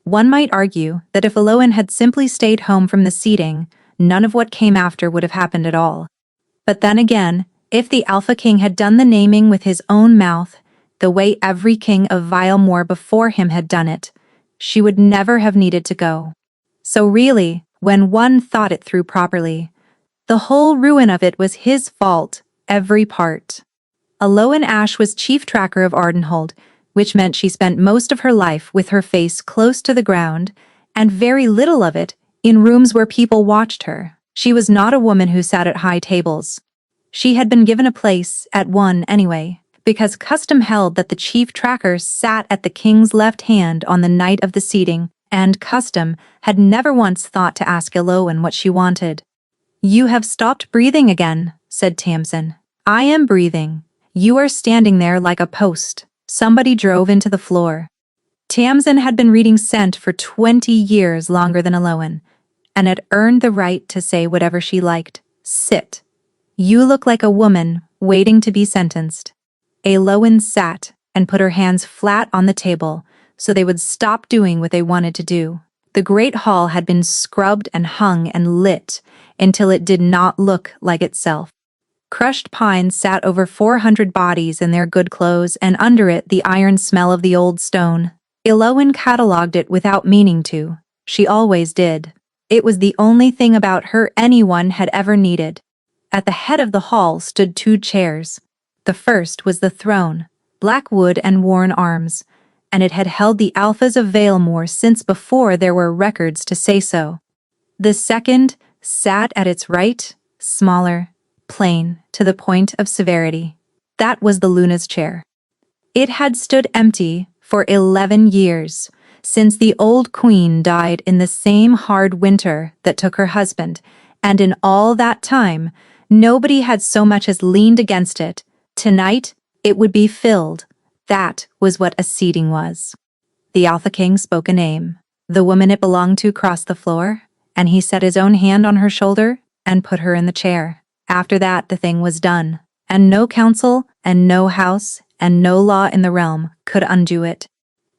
One might argue that if Eloan had simply stayed home from the seeding, none of what came after would have happened at all. But then again, if the Alpha King had done the naming with his own mouth, the way every king of Vilemore before him had done it, she would never have needed to go. So really, when one thought it through properly, the whole ruin of it was his fault, every part. Eloan Ash was chief tracker of Ardenhold, which meant she spent most of her life with her face close to the ground, and very little of it in rooms where people watched her. She was not a woman who sat at high tables. She had been given a place at one anyway, because custom held that the chief tracker sat at the king's left hand on the night of the seating, and custom had never once thought to ask Eloan what she wanted. "You have stopped breathing again," said Tamsin. "I am breathing. You are standing there like a post." Somebody drove into the floor. Tamsin had been reading Scent for 20 years longer than Eloan, and had earned the right to say whatever she liked. "Sit. You look like a woman waiting to be sentenced." Eloan sat and put her hands flat on the table so they would stop doing what they wanted to do. The great hall had been scrubbed and hung and lit until it did not look like itself. Crushed pine sat over 400 bodies in their good clothes, and under it the iron smell of the old stone. Eloan catalogued it without meaning to. She always did. It was the only thing about her anyone had ever needed. At the head of the hall stood 2 chairs. The first was the throne, black wood and worn arms, and it had held the Alphas of Valemore since before there were records to say so. The second sat at its right, smaller, plain, to the point of severity. That was the Luna's chair. It had stood empty for 11 years, since the old queen died in the same hard winter that took her husband, and in all that time, nobody had so much as leaned against it. Tonight, it would be filled. That was what a seating was. The Alpha King spoke a name. The woman it belonged to crossed the floor, and he set his own hand on her shoulder and put her in the chair. After that, the thing was done, and no council, and no house, and no law in the realm could undo it.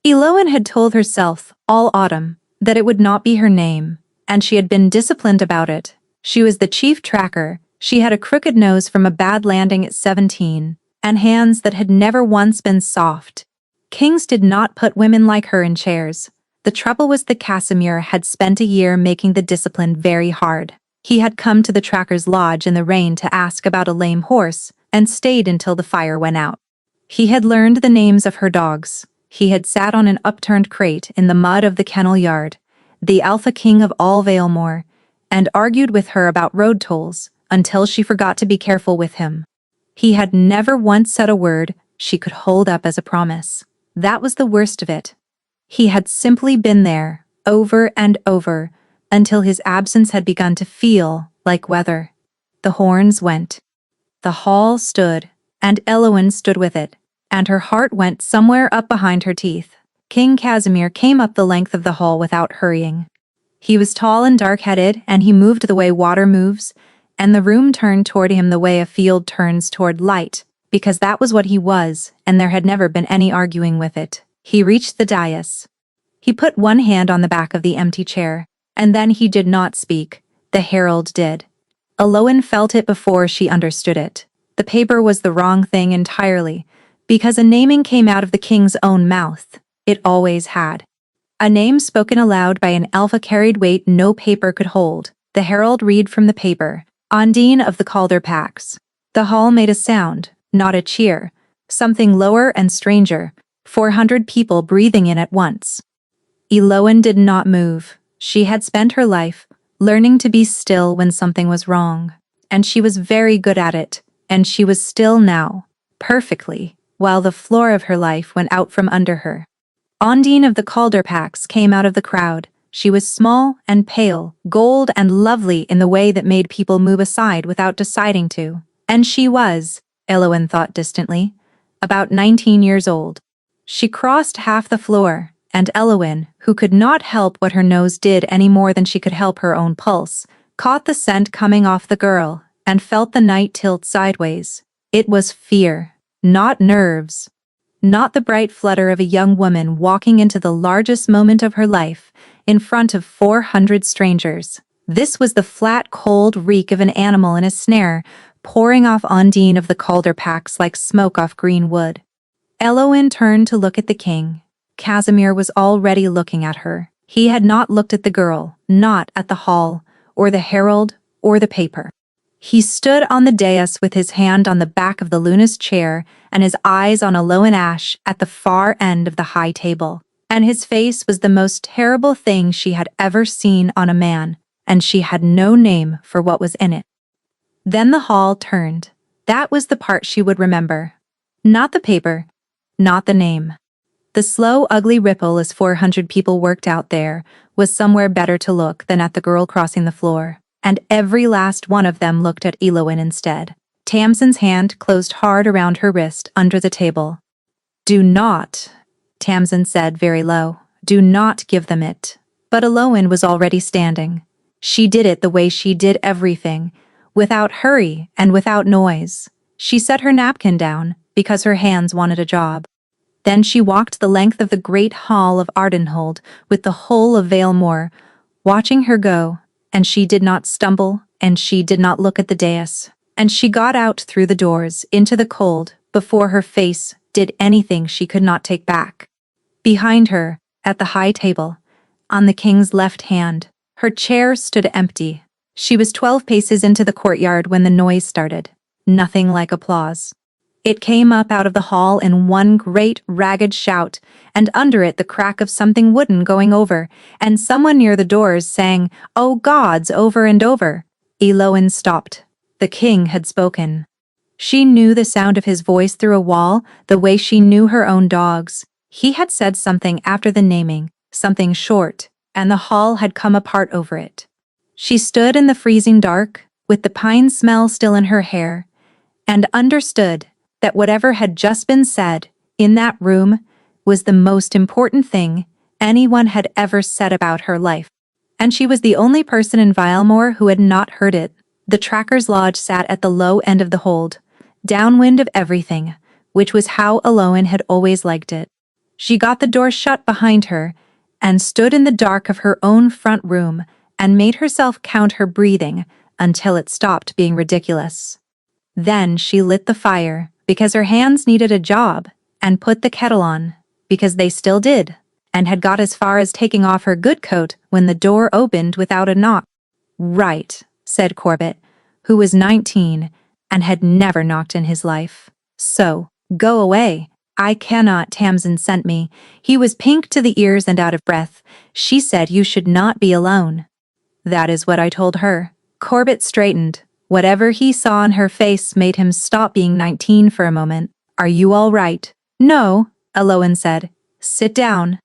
Eloan had told herself all autumn that it would not be her name, and she had been disciplined about it. She was the chief tracker. She had a crooked nose from a bad landing at 17, and hands that had never once been soft. Kings did not put women like her in chairs. The trouble was that Casimir had spent a year making the discipline very hard. He had come to the tracker's lodge in the rain to ask about a lame horse, and stayed until the fire went out. He had learned the names of her dogs. He had sat on an upturned crate in the mud of the kennel yard, the Alpha King of all Valemore, and argued with her about road tolls until she forgot to be careful with him. He had never once said a word she could hold up as a promise. That was the worst of it. He had simply been there, over and over, until his absence had begun to feel like weather. The horns went. The hall stood, and Eloan stood with it, and her heart went somewhere up behind her teeth. King Casimir came up the length of the hall without hurrying. He was tall and dark-headed, and he moved the way water moves, and the room turned toward him the way a field turns toward light, because that was what he was, and there had never been any arguing with it. He reached the dais. He put one hand on the back of the empty chair, and then he did not speak. The herald did. Eloan felt it before she understood it. The paper was the wrong thing entirely, because a naming came out of the king's own mouth. It always had. A name spoken aloud by an Alpha carried weight no paper could hold. The herald read from the paper, Undine of the Calderpax. The hall made a sound, not a cheer, something lower and stranger, 400 people breathing in at once. Eloan did not move. She had spent her life learning to be still when something was wrong, and she was very good at it, and she was still now, perfectly, while the floor of her life went out from under her. Undine of the Calderpax came out of the crowd. She was small and pale, gold and lovely in the way that made people move aside without deciding to, and she was, Eloan thought distantly, about 19 years old. She crossed half the floor, and Eloan, who could not help what her nose did any more than she could help her own pulse, caught the scent coming off the girl, and felt the night tilt sideways. It was fear, not nerves. not the bright flutter of a young woman walking into the largest moment of her life, in front of 400 strangers. This was the flat, cold reek of an animal in a snare, pouring off Undine of the Calder packs like smoke off green wood. Eowyn turned to look at the king. Casimir was already looking at her. He had not looked at the girl, not at the hall, or the herald, or the paper. He stood on the dais with his hand on the back of the Luna's chair and his eyes on Eowyn Ash at the far end of the high table. And his face was the most terrible thing she had ever seen on a man, and she had no name for what was in it. Then the hall turned. That was the part she would remember. Not the paper, not the name. The slow, ugly ripple as 400 people worked out there was somewhere better to look than at the girl crossing the floor, and every last one of them looked at Eowyn instead. Tamsin's hand closed hard around her wrist under the table. "Do not," Tamsin said very low, "do not give them it." But Eowyn was already standing. She did it the way she did everything, without hurry and without noise. She set her napkin down because her hands wanted a job. Then she walked the length of the great hall of Ardenhold with the whole of Vale Moor, watching her go, and she did not stumble, and she did not look at the dais, and she got out through the doors into the cold before her face did anything she could not take back. Behind her, at the high table, on the king's left hand, her chair stood empty. She was 12 paces into the courtyard when the noise started. Nothing like applause. It came up out of the hall in one great, ragged shout, and under it the crack of something wooden going over, and someone near the doors sang, "Oh gods," over and over. Eowyn stopped. The king had spoken. She knew the sound of his voice through a wall, the way she knew her own dogs. He had said something after the naming, something short, and the hall had come apart over it. She stood in the freezing dark, with the pine smell still in her hair, and understood that whatever had just been said in that room was the most important thing anyone had ever said about her life. And she was the only person in Vilemore who had not heard it. The Tracker's Lodge sat at the low end of the hold, downwind of everything, which was how Eowyn had always liked it. She got the door shut behind her and stood in the dark of her own front room and made herself count her breathing until it stopped being ridiculous. Then she lit the fire, because her hands needed a job, and put the kettle on, because they still did, and had got as far as taking off her good coat when the door opened without a knock. "Right," said Corbett, who was 19 and had never knocked in his life. "So, go away. I cannot. Tamsin sent me." He was pink to the ears and out of breath. "She said you should not be alone." "That is what I told her." Corbett straightened. Whatever he saw on her face made him stop being 19 for a moment. "Are you all right?" "No," Eowyn said. "Sit down."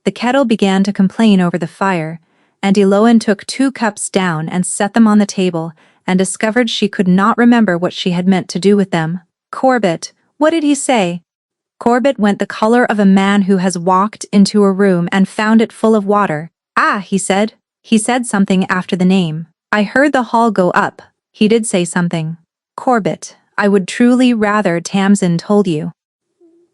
The kettle began to complain over the fire, and Eowyn took 2 cups down and set them on the table and discovered she could not remember what she had meant to do with them. "Corbett, what did he say?" Corbett went the color of a man who has walked into a room and found it full of water. "Ah," he said. "He said something after the name. I heard the hall go up. He did say something." "Corbett, I would truly rather Tamsin told you."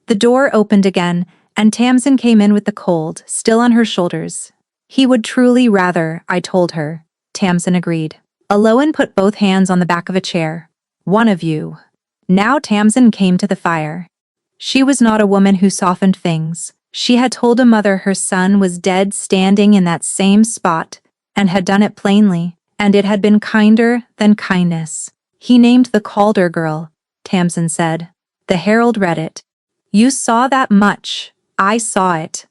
The door opened again, and Tamsin came in with the cold still on her shoulders. "He would truly rather I told her," Tamsin agreed. Eowyn put both hands on the back of a chair. "One of you." Now Tamsin came to the fire. She was not a woman who softened things. She had told a mother her son was dead standing in that same spot, and had done it plainly. And it had been kinder than kindness. "He named the Calder girl," Tamsin said. The herald read it. "You saw that much. I saw it."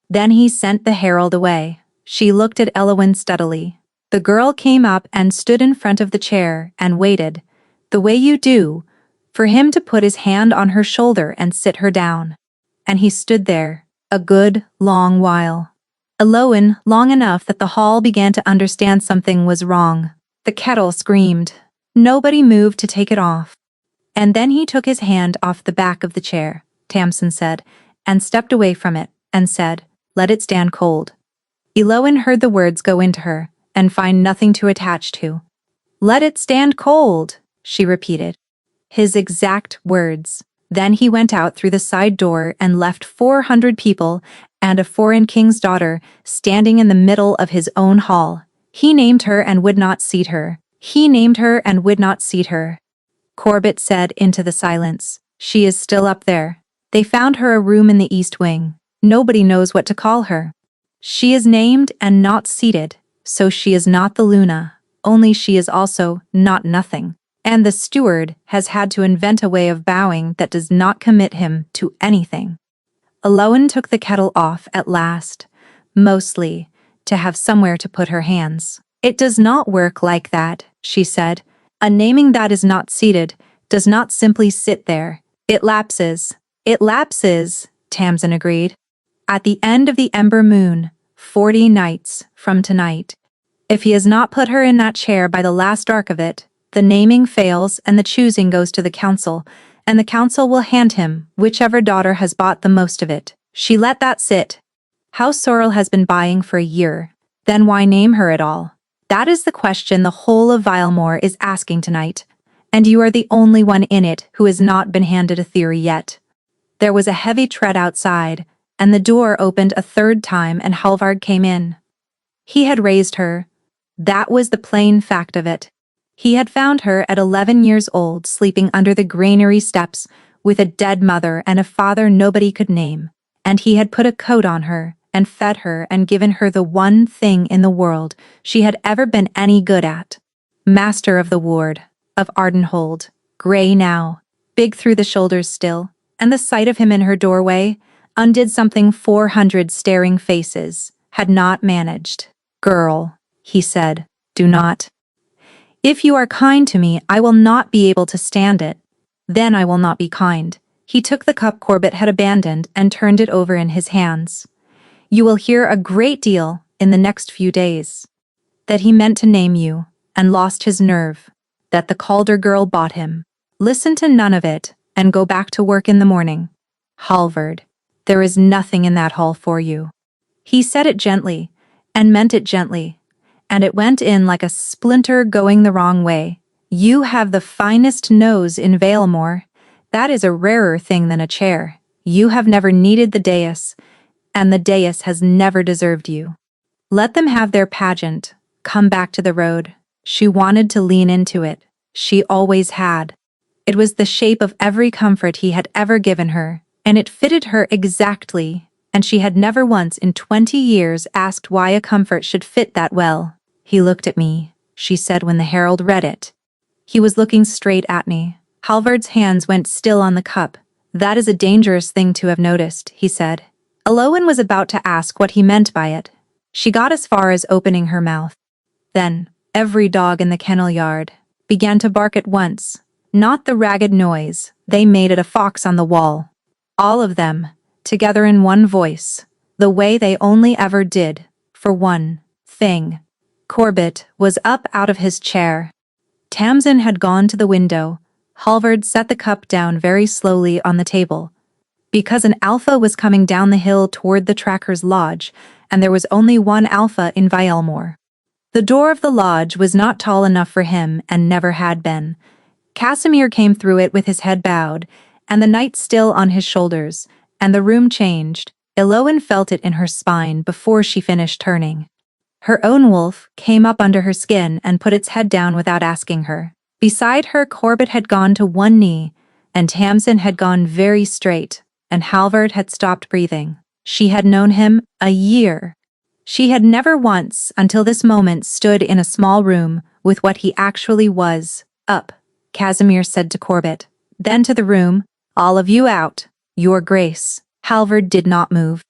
Then he sent the herald away. She looked at Eowyn steadily. The girl came up and stood in front of the chair and waited, the way you do, for him to put his hand on her shoulder and sit her down. And he stood there, a good, long while. Eowyn, long enough that the hall began to understand something was wrong. The kettle screamed. Nobody moved to take it off. And then he took his hand off the back of the chair, Tamsin said, and stepped away from it, and said, "Let it stand cold." Eowyn heard the words go into her, and find nothing to attach to. "Let it stand cold," she repeated. His exact words. Then he went out through the side door and left 400 people and a foreign king's daughter standing in the middle of his own hall. He named her and would not seat her. He named her and would not seat her. Corbett said into the silence. She is still up there. They found her a room in the east wing. Nobody knows what to call her. She is named and not seated, so she is not the Luna, only she is also not nothing. And the steward has had to invent a way of bowing that does not commit him to anything. Eloan took the kettle off at last, mostly to have somewhere to put her hands. It does not work like that, she said. A naming that is not seated does not simply sit there. It lapses. It lapses, Tamsin agreed. At the end of the ember moon, 40 nights from tonight. If he has not put her in that chair by the last arc of it, the naming fails and the choosing goes to the council, and the council will hand him whichever daughter has bought the most of it. She let that sit. House Sorrel has been buying for a year. Then why name her at all? That is the question the whole of Vilemore is asking tonight, and you are the only one in it who has not been handed a theory yet. There was a heavy tread outside, and the door opened a third time and Halvard came in. He had raised her. That was the plain fact of it. He had found her at 11 years old sleeping under the granary steps with a dead mother and a father nobody could name, and he had put a coat on her and fed her and given her the one thing in the world she had ever been any good at. Master of the ward, of Ardenhold, gray now, big through the shoulders still, and the sight of him in her doorway undid something 400 staring faces had not managed. Girl, he said, do not. If you are kind to me, I will not be able to stand it. Then I will not be kind. He took the cup Corbett had abandoned and turned it over in his hands. You will hear a great deal in the next few days. That he meant to name you, and lost his nerve. That the Calder girl bought him. Listen to none of it, and go back to work in the morning. Halvard, there is nothing in that hall for you. He said it gently, and meant it gently, and it went in like a splinter going the wrong way. You have the finest nose in Valemore. That is a rarer thing than a chair. You have never needed the dais, and the dais has never deserved you. Let them have their pageant. Come back to the road. She wanted to lean into it. She always had. It was the shape of every comfort he had ever given her, and it fitted her exactly, and she had never once in 20 years asked why a comfort should fit that well. He looked at me, she said when the herald read it. He was looking straight at me. Halvard's hands went still on the cup. That is a dangerous thing to have noticed, he said. Eloan was about to ask what he meant by it. She got as far as opening her mouth. Then, every dog in the kennel yard began to bark at once. Not the ragged noise they made at a fox on the wall. All of them, together in one voice, the way they only ever did, for one thing. Corbett was up out of his chair. Tamsin had gone to the window. Halvard set the cup down very slowly on the table. Because an alpha was coming down the hill toward the tracker's lodge, and there was only one alpha in Vilemore. The door of the lodge was not tall enough for him and never had been. Casimir came through it with his head bowed, and the knight still on his shoulders, and the room changed. Eloan felt it in her spine before she finished turning. Her own wolf came up under her skin and put its head down without asking her. Beside her, Corbett had gone to one knee, and Tamsin had gone very straight, and Halvard had stopped breathing. She had known him a year. She had never once, until this moment, stood in a small room with what he actually was. Up, Casimir said to Corbett. Then to the room, all of you out, your grace. Halvard did not move.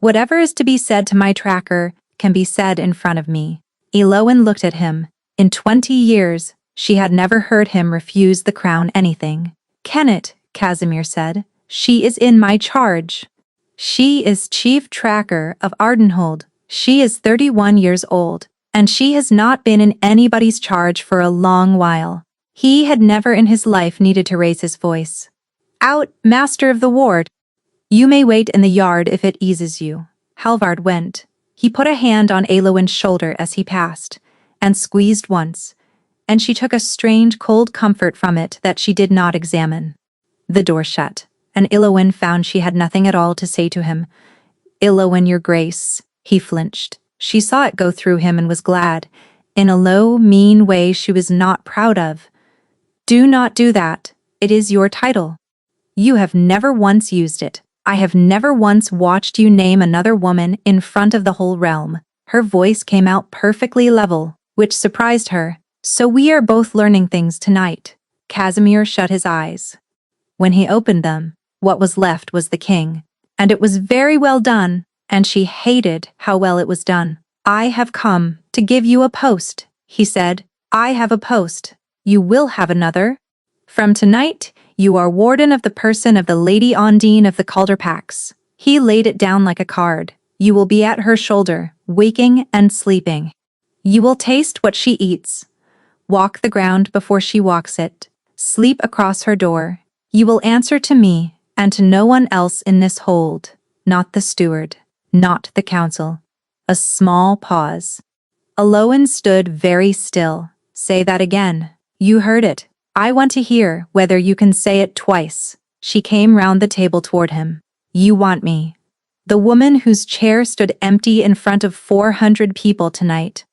Whatever is to be said to my tracker can be said in front of me. Eloan looked at him. In 20 years, she had never heard him refuse the crown anything. Kennet, Casimir said, she is in my charge. She is chief tracker of Ardenhold. She is 31 years old, and she has not been in anybody's charge for a long while. He had never in his life needed to raise his voice. Out, master of the ward. You may wait in the yard if it eases you. Halvard went. He put a hand on Eloan's shoulder as he passed, and squeezed once, and she took a strange cold comfort from it that she did not examine. The door shut, and Ilowen found she had nothing at all to say to him. Ilowen, your grace. He flinched. She saw it go through him and was glad, in a low, mean way she was not proud of. Do not do that. It is your title. You have never once used it. I have never once watched you name another woman in front of the whole realm. Her voice came out perfectly level, which surprised her. So we are both learning things tonight. Casimir shut his eyes. When he opened them, what was left was the king. And it was very well done, and she hated how well it was done. I have come to give you a post, he said. I have a post. You will have another. From tonight, you are warden of the person of the Lady Ondine of the Calderpax. He laid it down like a card. You will be at her shoulder, waking and sleeping. You will taste what she eats. Walk the ground before she walks it. Sleep across her door. You will answer to me and to no one else in this hold. Not the steward. Not the council. A small pause. Ilowen stood very still. Say that again. You heard it. I want to hear whether you can say it twice. She came round the table toward him. You want me. The woman whose chair stood empty in front of 400 people tonight.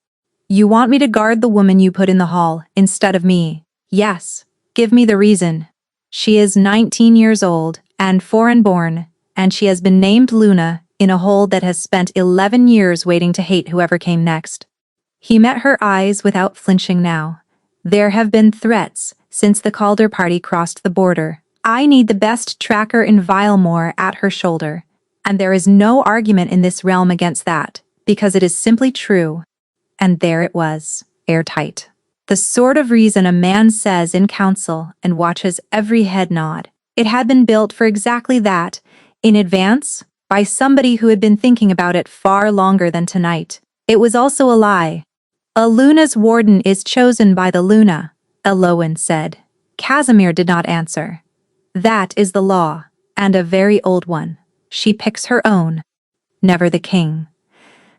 You want me to guard the woman you put in the hall instead of me. Yes. Give me the reason. She is 19 years old and foreign-born, and she has been named Luna in a hold that has spent 11 years waiting to hate whoever came next. He met her eyes without flinching now. There have been threats since the Calder party crossed the border. I need the best tracker in Vilemore at her shoulder, and there is no argument in this realm against that, because it is simply true. And there it was, airtight. The sort of reason a man says in council and watches every head nod. It had been built for exactly that, in advance, by somebody who had been thinking about it far longer than tonight. It was also a lie. A Luna's warden is chosen by the Luna, Ilowen said. Casimir did not answer. That is the law, and a very old one. She picks her own. Never the king.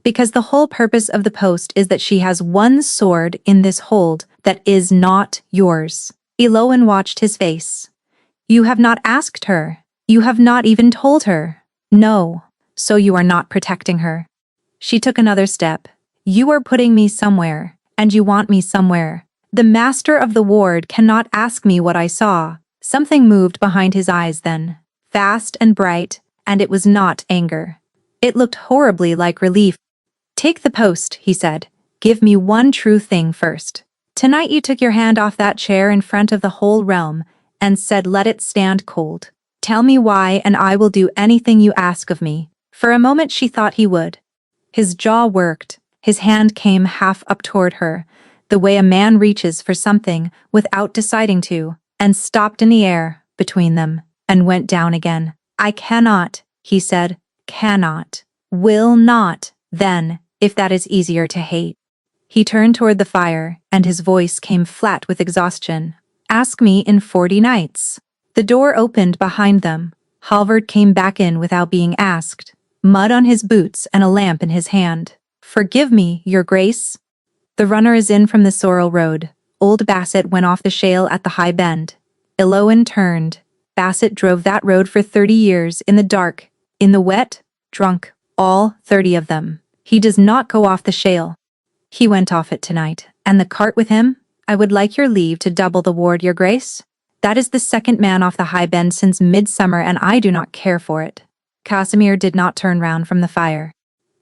Because the whole purpose of the post is that she has one sword in this hold that is not yours. Ilowen watched his face. You have not asked her. You have not even told her. No, so you are not protecting her. She took another step. You are putting me somewhere, and you want me somewhere. The master of the ward cannot ask me what I saw. Something moved behind his eyes then, fast and bright, and it was not anger. It looked horribly like relief. Take the post, he said. Give me one true thing first. Tonight you took your hand off that chair in front of the whole realm and said let it stand cold. Tell me why and I will do anything you ask of me. For a moment she thought he would. His jaw worked. His hand came half up toward her, the way a man reaches for something without deciding to, and stopped in the air between them and went down again. I cannot, he said. Cannot. Will not, then, if that is easier to hate. He turned toward the fire, and his voice came flat with exhaustion. Ask me in 40 nights. The door opened behind them. Halvard came back in without being asked, mud on his boots and a lamp in his hand. Forgive me, your grace. The runner is in from the Sorrel Road. Old Bassett went off the shale at the high bend. Ilowen turned. Bassett drove that road for 30 years in the dark, in the wet, drunk, all 30 of them. He does not go off the shale. He went off it tonight, and the cart with him? I would like your leave to double the ward, your grace. That is the second man off the high bend since midsummer, and I do not care for it. Casimir did not turn round from the fire.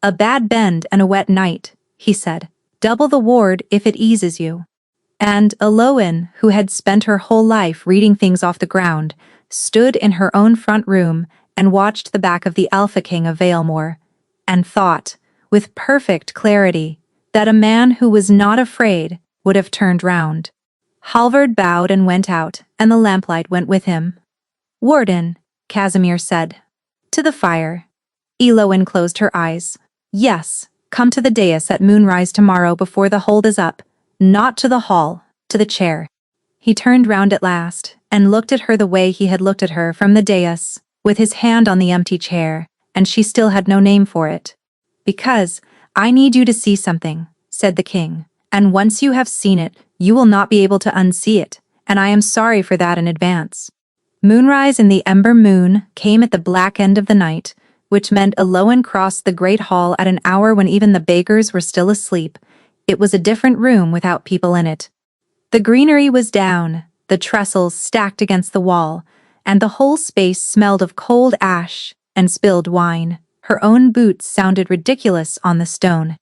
A bad bend and a wet night, he said. Double the ward if it eases you. And Ilowen, who had spent her whole life reading things off the ground, stood in her own front room and watched the back of the Alpha King of Valemore, and thought, with perfect clarity, that a man who was not afraid would have turned round. Halvard bowed and went out, and the lamplight went with him. Warden, Casimir said. To the fire. Ilowen closed her eyes. Yes, come to the dais at moonrise tomorrow before the hold is up. Not to the hall, to the chair. He turned round at last, and looked at her the way he had looked at her from the dais, with his hand on the empty chair, and she still had no name for it. Because I need you to see something, said the king, and once you have seen it, you will not be able to unsee it, and I am sorry for that in advance. Moonrise in the ember moon came at the black end of the night, which meant Eloan crossed the great hall at an hour when even the bakers were still asleep. It was a different room without people in it. The greenery was down, the trestles stacked against the wall, and the whole space smelled of cold ash and spilled wine. Her own boots sounded ridiculous on the stone.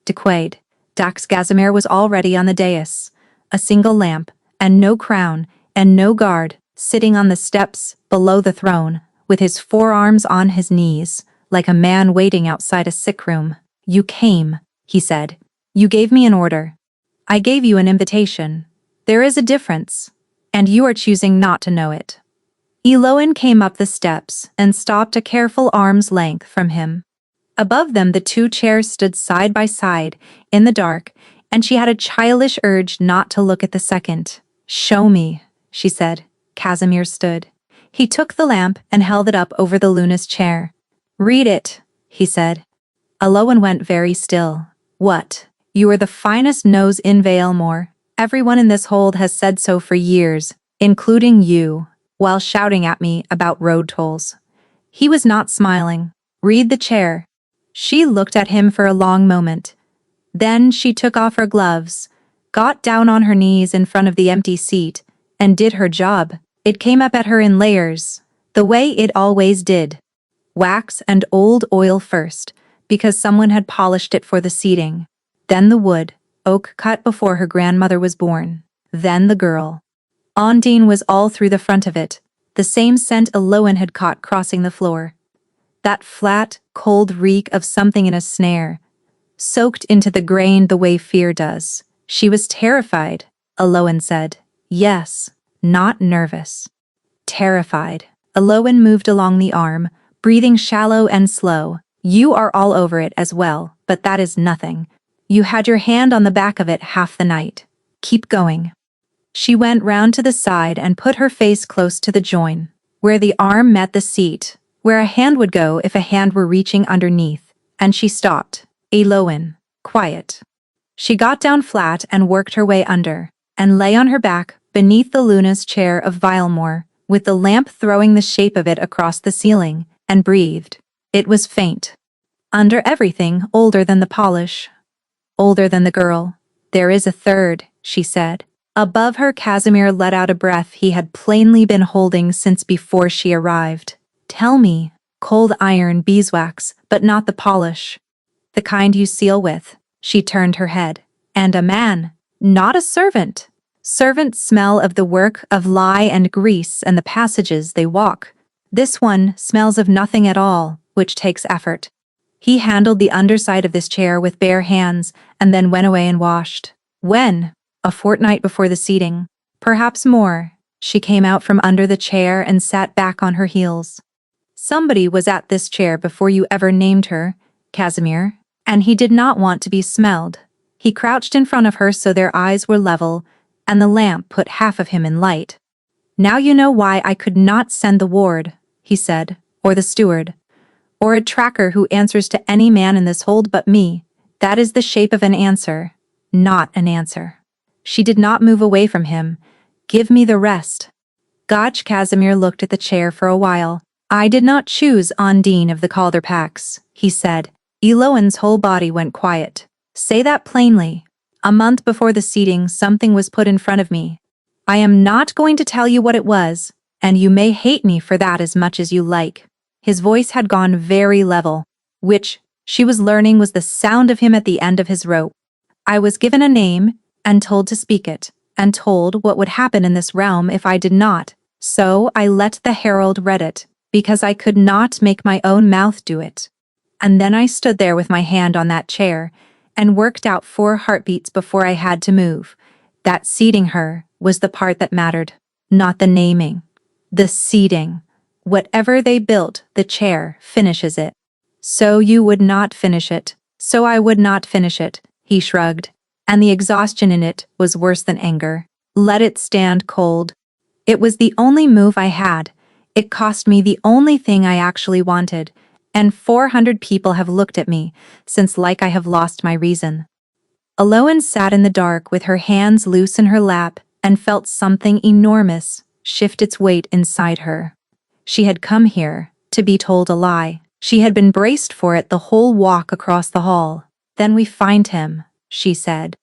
Dequaid. Dax Gazimir was already on the dais, a single lamp, and no crown, and no guard, sitting on the steps below the throne, with his forearms on his knees, like a man waiting outside a sick room. "You came," he said. "You gave me an order. I gave you an invitation. There is a difference, and you are choosing not to know it." Eloan came up the steps and stopped a careful arm's length from him. Above them the two chairs stood side by side, in the dark, and she had a childish urge not to look at the second. "Show me," she said. Casimir stood. He took the lamp and held it up over the Luna's chair. "Read it," he said. Eloan went very still. "What? You are the finest nose in Valemore. Everyone in this hold has said so for years, including you," while shouting at me about road tolls. He was not smiling. "Read the chair." She looked at him for a long moment. Then she took off her gloves, got down on her knees in front of the empty seat, and did her job. It came up at her in layers, the way it always did. Wax and old oil first, because someone had polished it for the seating. Then the wood, oak cut before her grandmother was born. Then the girl. Ondine was all through the front of it, the same scent Eloan had caught crossing the floor. That flat, cold reek of something in a snare, soaked into the grain the way fear does. She was terrified, Eloan said. Yes, not nervous. Terrified. Eloan moved along the arm, breathing shallow and slow. You are all over it as well, but that is nothing. You had your hand on the back of it half the night. Keep going. She went round to the side and put her face close to the join, where the arm met the seat, where a hand would go if a hand were reaching underneath, and she stopped. Eloan, quiet. She got down flat and worked her way under, and lay on her back beneath the Luna's chair of Valemore, with the lamp throwing the shape of it across the ceiling, and breathed. It was faint. Under everything older than the polish. Older than the girl. There is a third, she said. Above her, Casimir let out a breath he had plainly been holding since before she arrived. Tell me. Cold iron beeswax, but not the polish. The kind you seal with. She turned her head. And a man. Not a servant. Servants smell of the work of lye and grease and the passages they walk. This one smells of nothing at all, which takes effort. He handled the underside of this chair with bare hands and then went away and washed. When? A fortnight before the seating. Perhaps more. She came out from under the chair and sat back on her heels. Somebody was at this chair before you ever named her, Casimir, and he did not want to be smelled. He crouched in front of her so their eyes were level, and the lamp put half of him in light. Now you know why I could not send the ward, he said, or the steward, or a tracker who answers to any man in this hold but me. That is the shape of an answer, not an answer. She did not move away from him. Give me the rest. Gotch Casimir looked at the chair for a while. I did not choose Ondine of the Calderpacks, he said. Eloan's whole body went quiet. Say that plainly. A month before the seating, something was put in front of me. I am not going to tell you what it was, and you may hate me for that as much as you like. His voice had gone very level, which, she was learning, was the sound of him at the end of his rope. I was given a name, and told to speak it, and told what would happen in this realm if I did not. So I let the herald read it, because I could not make my own mouth do it. And then I stood there with my hand on that chair, and worked out 4 heartbeats before I had to move. That seating her was the part that mattered, not the naming. The seating. Whatever they built, the chair finishes it. So you would not finish it. So I would not finish it, he shrugged, and the exhaustion in it was worse than anger. Let it stand cold. It was the only move I had. It cost me the only thing I actually wanted, and 400 people have looked at me, since like I have lost my reason. Eloan sat in the dark with her hands loose in her lap and felt something enormous. shift its weight inside her. She had come here to be told a lie. She had been braced for it the whole walk across the hall. Then we find him, she said.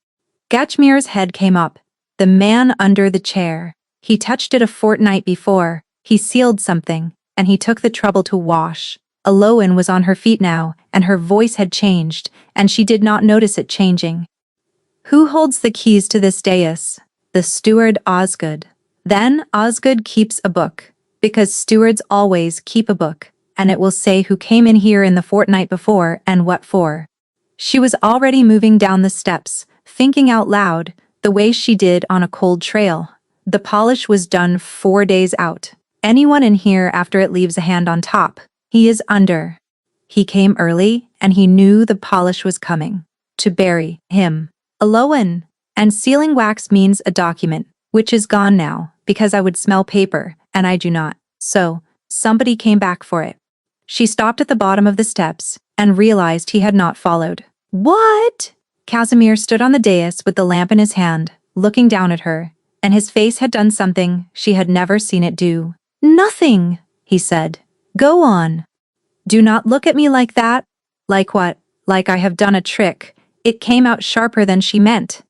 Gatchmir's head came up. The man under the chair. He touched it a fortnight before. He sealed something, and he took the trouble to wash. Aloan was on her feet now, and her voice had changed, and she did not notice it changing. Who holds the keys to this dais? The steward Osgood. Then Osgood keeps a book, because stewards always keep a book, and it will say who came in here in the fortnight before and what for. She was already moving down the steps, thinking out loud, the way she did on a cold trail. The polish was done 4 days out. Anyone in here after it leaves a hand on top, he is under. He came early, and he knew the polish was coming. To bury him. Aloan. And sealing wax means a document, which is gone now, because I would smell paper, and I do not. So, somebody came back for it. She stopped at the bottom of the steps, and realized he had not followed. What? Casimir stood on the dais with the lamp in his hand, looking down at her, and his face had done something she had never seen it do. Nothing, he said. Go on. Do not look at me like that. Like what? Like I have done a trick. It came out sharper than she meant.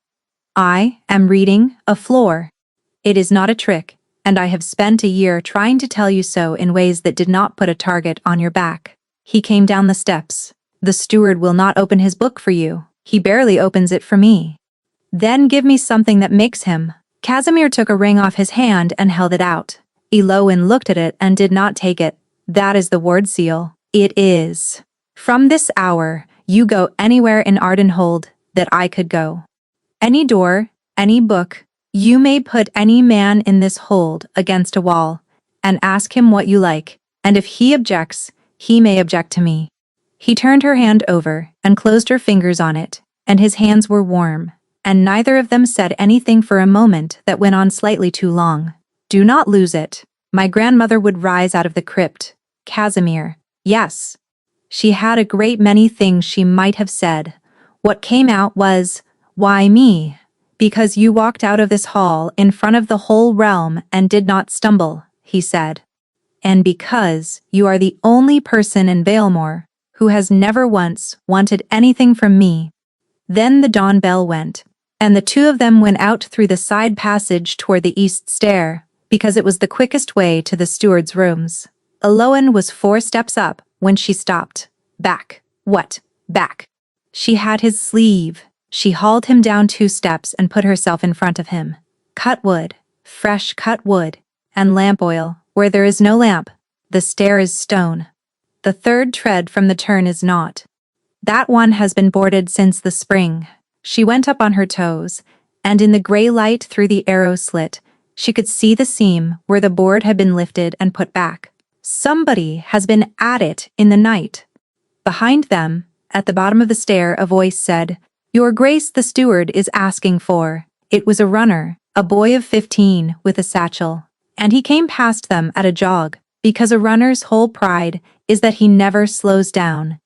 I am reading a floor. It is not a trick, and I have spent a year trying to tell you so in ways that did not put a target on your back. He came down the steps. The steward will not open his book for you. He barely opens it for me. Then give me something that makes him. Casimir took a ring off his hand and held it out. Aloan looked at it and did not take it. That is the ward seal. It is. From this hour, you go anywhere in Ardenhold that I could go. Any door, any book, you may put any man in this hold against a wall, and ask him what you like, and if he objects, he may object to me. He turned her hand over and closed her fingers on it, and his hands were warm, and neither of them said anything for a moment that went on slightly too long. Do not lose it. My grandmother would rise out of the crypt. Casimir. Yes. She had a great many things she might have said. What came out was, why me? Because you walked out of this hall in front of the whole realm and did not stumble, he said. And because you are the only person in Valemore who has never once wanted anything from me. Then the dawn bell went, and the two of them went out through the side passage toward the east stair, because it was the quickest way to the steward's rooms. Aloan was 4 steps up when she stopped. Back. What? Back. She had his sleeve. She hauled him down 2 steps and put herself in front of him. Cut wood. Fresh cut wood. And lamp oil, where there is no lamp. The stair is stone. The 3rd tread from the turn is not. That one has been boarded since the spring. She went up on her toes, and in the gray light through the arrow slit, she could see the seam where the board had been lifted and put back. Somebody has been at it in the night. Behind them, at the bottom of the stair, a voice said, Your Grace the steward is asking for. It was a runner, a boy of 15 with a satchel, and he came past them at a jog, because a runner's whole pride is that he never slows down.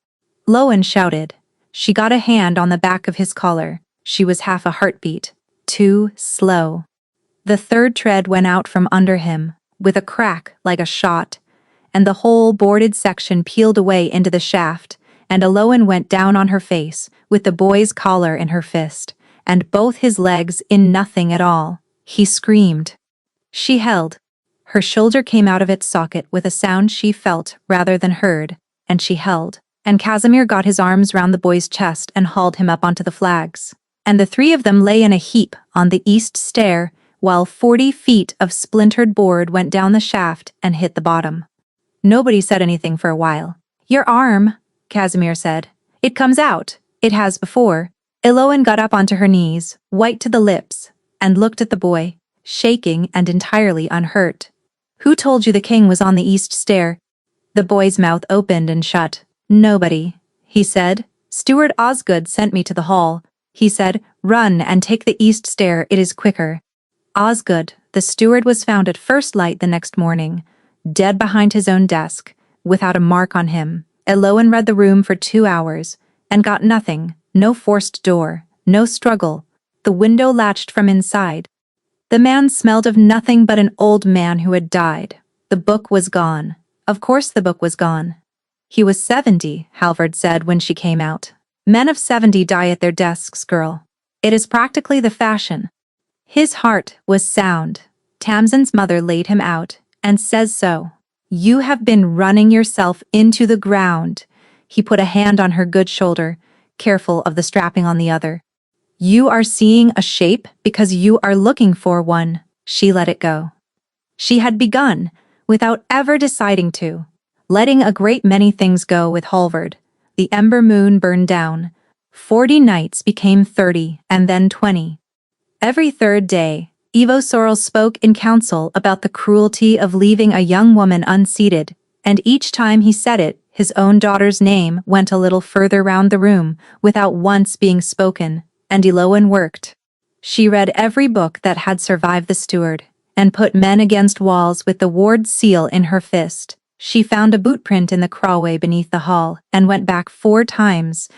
Loan shouted. She got a hand on the back of his collar. She was half a heartbeat. Too slow. The 3rd tread went out from under him, with a crack like a shot, and the whole boarded section peeled away into the shaft, and Aloan went down on her face, with the boy's collar in her fist, and both his legs in nothing at all. He screamed. She held. Her shoulder came out of its socket with a sound she felt rather than heard, and she held. And Casimir got his arms round the boy's chest and hauled him up onto the flags. And the 3 of them lay in a heap on the east stair, while 40 feet of splintered board went down the shaft and hit the bottom. Nobody said anything for a while. Your arm, Casimir said. It comes out. It has before. Aloan got up onto her knees, white to the lips, and looked at the boy, shaking and entirely unhurt. Who told you the king was on the east stair? The boy's mouth opened and shut. Nobody, he said. Steward Osgood sent me to the hall. He said, Run and take the east stair, it is quicker. Osgood, the steward, was found at first light the next morning, dead behind his own desk, without a mark on him. Aloan read the room for 2 hours, and got nothing, no forced door, no struggle. The window latched from inside. The man smelled of nothing but an old man who had died. The book was gone. Of course the book was gone. He was 70, Halvard said when she came out. Men of 70 die at their desks, girl. It is practically the fashion. His heart was sound. Tamsin's mother laid him out, and says so. You have been running yourself into the ground. He put a hand on her good shoulder, careful of the strapping on the other. You are seeing a shape because you are looking for one. She let it go. She had begun, without ever deciding to, letting a great many things go with Halvard. The ember moon burned down. 40 nights became 30, and then 20. Every third day, Ivo Sorrel spoke in council about the cruelty of leaving a young woman unseated, and each time he said it, his own daughter's name went a little further round the room, without once being spoken, and Elowen worked. She read every book that had survived the steward, and put men against walls with the ward's seal in her fist. She found a boot print in the crawway beneath the hall, and went back 4 times,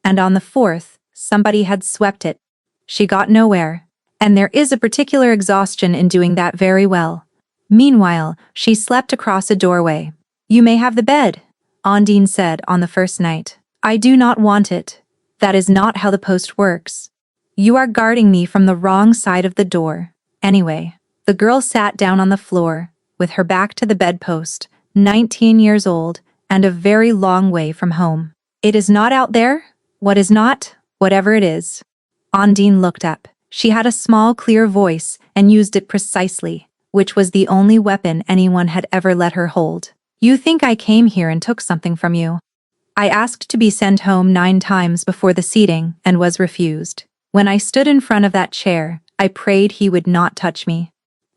and on the 4th, somebody had swept it. She got nowhere, and there is a particular exhaustion in doing that very well. Meanwhile, she slept across a doorway. You may have the bed, Ondine said on the first night. I do not want it. That is not how the post works. You are guarding me from the wrong side of the door. Anyway, the girl sat down on the floor, with her back to the bedpost, 19 years old, and a very long way from home. It is not out there? What is not? Whatever it is. Ondine looked up. She had a small, clear voice, and used it precisely, which was the only weapon anyone had ever let her hold. You think I came here and took something from you? I asked to be sent home 9 times before the seating, and was refused. When I stood in front of that chair, I prayed he would not touch me.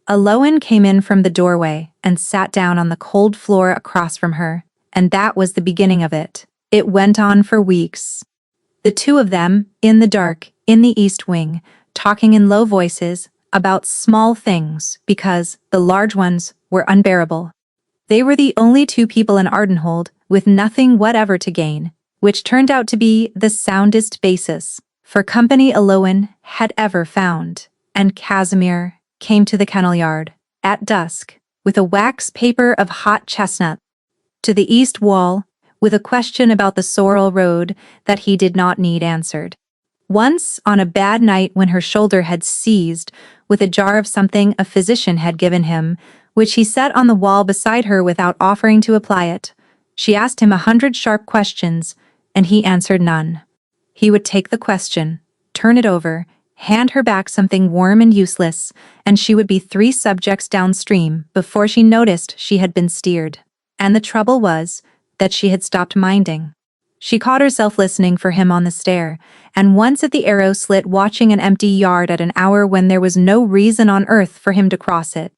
Elowen came in from the doorway, and sat down on the cold floor across from her, and that was the beginning of it. It went on for weeks. The two of them, in the dark, in the east wing, talking in low voices, about small things, because the large ones were unbearable. They were the only 2 people in Ardenhold with nothing whatever to gain, which turned out to be the soundest basis for company Elowen had ever found. And Casimir came to the kennel yard, at dusk, with a wax paper of hot chestnut, to the east wall, with a question about the Sorrel Road that he did not need answered. Once, on a bad night when her shoulder had seized, with a jar of something a physician had given him, which he set on the wall beside her without offering to apply it, she asked him 100 sharp questions, and he answered none. He would take the question, turn it over, hand her back something warm and useless, and she would be 3 subjects downstream before she noticed she had been steered. And the trouble was that she had stopped minding. She caught herself listening for him on the stair, and once at the arrow slit watching an empty yard at an hour when there was no reason on earth for him to cross it.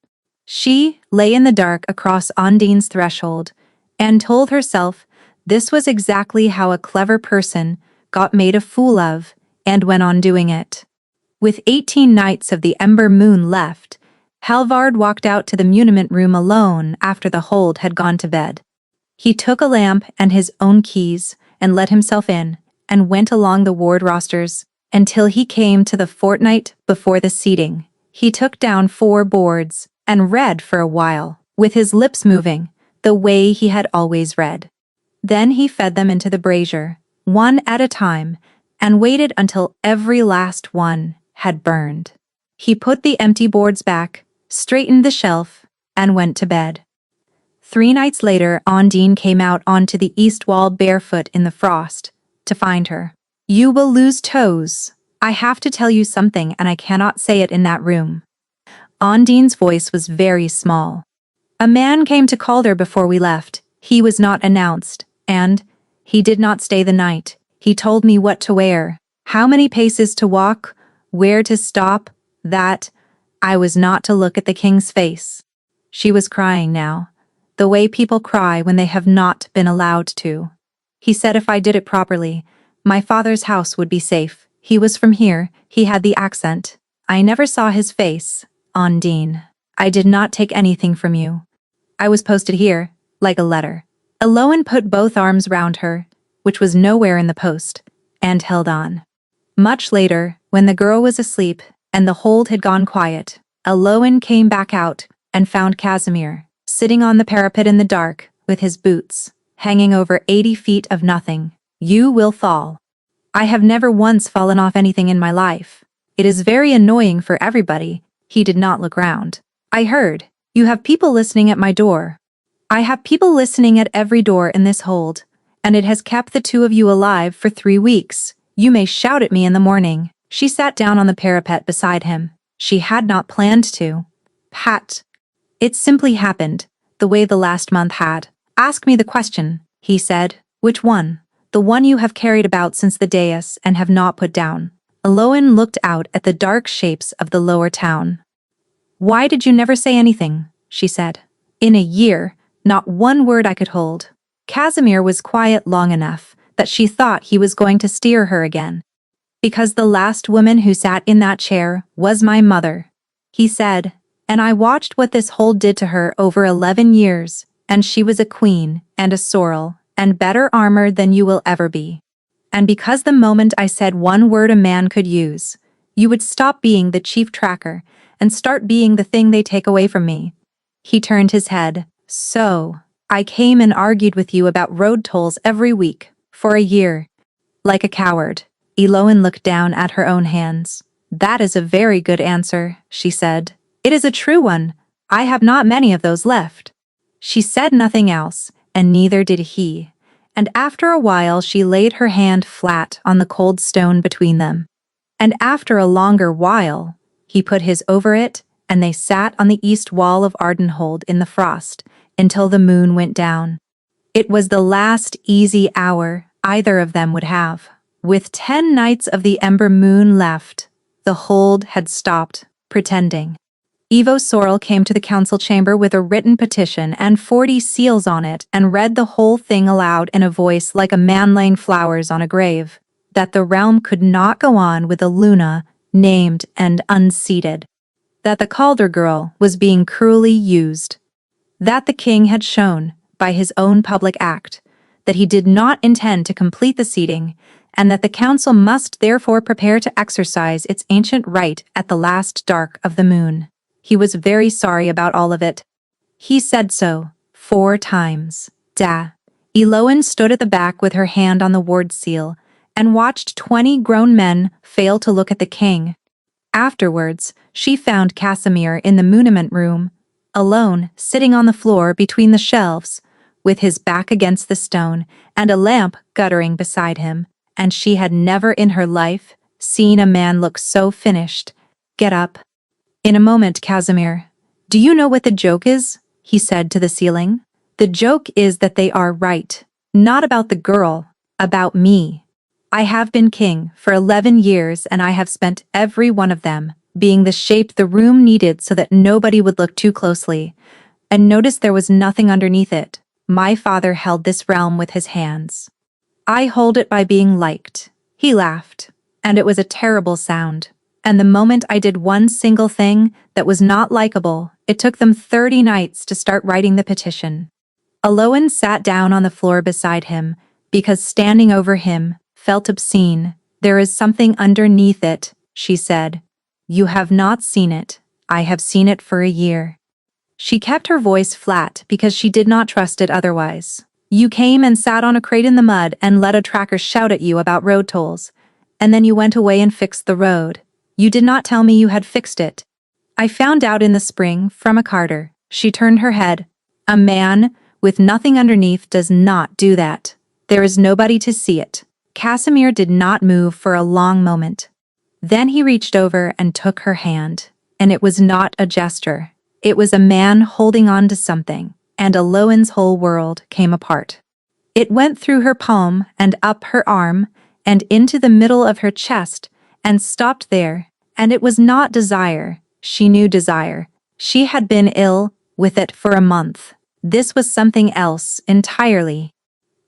She lay in the dark across Ondine's threshold, and told herself this was exactly how a clever person got made a fool of, and went on doing it. With 18 nights of the ember moon left, Halvard walked out to the muniment room alone after the hold had gone to bed. He took a lamp and his own keys, and let himself in, and went along the ward rosters, until he came to the fortnight before the seating. He took down 4 boards, and read for a while, with his lips moving, the way he had always read. Then he fed them into the brazier, one at a time, and waited until every last one had burned. He put the empty boards back, straightened the shelf, and went to bed. 3 nights later, Ondine came out onto the east wall barefoot in the frost, to find her. You will lose toes. I have to tell you something and I cannot say it in that room. Ondine's voice was very small. A man came to call her before we left. He was not announced, and he did not stay the night. He told me what to wear, how many paces to walk, where to stop, that I was not to look at the king's face. She was crying now, the way people cry when they have not been allowed to. He said if I did it properly, my father's house would be safe. He was from here, he had the accent. I never saw his face, Ondine. I did not take anything from you. I was posted here, like a letter. Elowen put both arms round her, which was nowhere in the post, and held on. Much later, when the girl was asleep, and the hold had gone quiet, Aloan came back out and found Casimir, sitting on the parapet in the dark, with his boots hanging over 80 feet of nothing. You will fall. I have never once fallen off anything in my life. It is very annoying for everybody. He did not look round. I heard. You have people listening at my door. I have people listening at every door in this hold, and it has kept the two of you alive for 3 weeks. You may shout at me in the morning. She sat down on the parapet beside him. She had not planned to. Pat. It simply happened, the way the last month had. Ask me the question, he said. Which one? The one you have carried about since the dais and have not put down. Aloan looked out at the dark shapes of the lower town. Why did you never say anything? She said. In a year, not one word I could hold. Casimir was quiet long enough that she thought he was going to steer her again. Because the last woman who sat in that chair was my mother, he said, and I watched what this hold did to her over 11 years, and she was a queen and a sorrel and better armored than you will ever be. And because the moment I said one word a man could use, you would stop being the chief tracker and start being the thing they take away from me. He turned his head. So, I came and argued with you about road tolls every week, for a year. Like a coward. Aloan looked down at her own hands. That is a very good answer, she said. It is a true one. I have not many of those left. She said nothing else, and neither did he. And after a while she laid her hand flat on the cold stone between them. And after a longer while, he put his over it, and they sat on the east wall of Ardenhold in the frost, until the moon went down. It was the last easy hour either of them would have. With 10 nights of the ember moon left, the hold had stopped pretending. Ivo Sorel came to the council chamber with a written petition and 40 seals on it and read the whole thing aloud in a voice like a man laying flowers on a grave, that the realm could not go on with a Luna, named and unseated. That the Calder girl was being cruelly used. That the king had shown, by his own public act, that he did not intend to complete the seating, and that the council must therefore prepare to exercise its ancient right at the last dark of the moon. He was very sorry about all of it. He said so, 4 times. Aloan stood at the back with her hand on the ward seal, and watched 20 grown men fail to look at the king. Afterwards, she found Casimir in the muniment room, alone, sitting on the floor between the shelves, with his back against the stone and a lamp guttering beside him, and she had never in her life seen a man look so finished. Get up. In a moment, Casimir. Do you know what the joke is? He said to the ceiling. The joke is that they are right. Not about the girl, about me. I have been king for 11 years and I have spent every one of them being the shape the room needed so that nobody would look too closely. And notice there was nothing underneath it. My father held this realm with his hands. I hold it by being liked. He laughed, and it was a terrible sound. And the moment I did one single thing that was not likable, it took them 30 nights to start writing the petition. Aloan sat down on the floor beside him, because standing over him felt obscene. There is something underneath it, she said. You have not seen it. I have seen it for a year. She kept her voice flat because she did not trust it otherwise. You came and sat on a crate in the mud and let a tracker shout at you about road tolls, and then you went away and fixed the road. You did not tell me you had fixed it. I found out in the spring from a carter. She turned her head. A man with nothing underneath does not do that. There is nobody to see it. Casimir did not move for a long moment. Then he reached over and took her hand, and it was not a gesture. It was a man holding on to something, and Aloan's whole world came apart. It went through her palm and up her arm and into the middle of her chest and stopped there, and it was not desire. She knew desire. She had been ill with it for a month. This was something else entirely.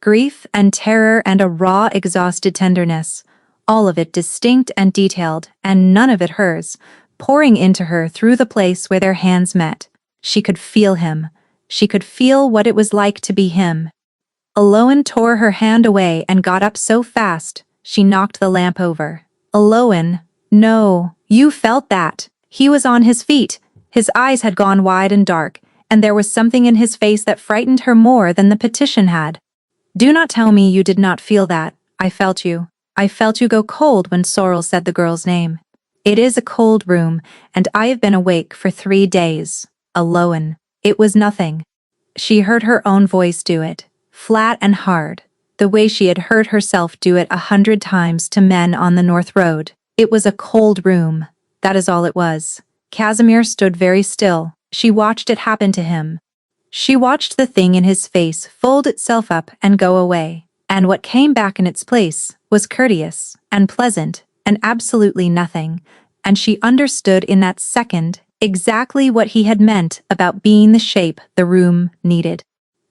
Grief and terror and a raw, exhausted tenderness, all of it distinct and detailed, and none of it hers, pouring into her through the place where their hands met. She could feel him. She could feel what it was like to be him. Aloan tore her hand away and got up so fast, she knocked the lamp over. Aloan, no, you felt that. He was on his feet, His eyes had gone wide and dark, and there was something in his face that frightened her more than the petition had. Do not tell me you did not feel that. I felt you. I felt you go cold when Sorrel said the girl's name. It is a cold room, and I have been awake for 3 days. Alone. It was nothing. She heard her own voice do it, flat and hard, the way she had heard herself do it 100 times to men on the North Road. It was a cold room. That is all it was. Casimir stood very still. She watched it happen to him. She watched the thing in his face fold itself up and go away, and what came back in its place was courteous and pleasant and absolutely nothing, and she understood in that second exactly what he had meant about being the shape the room needed.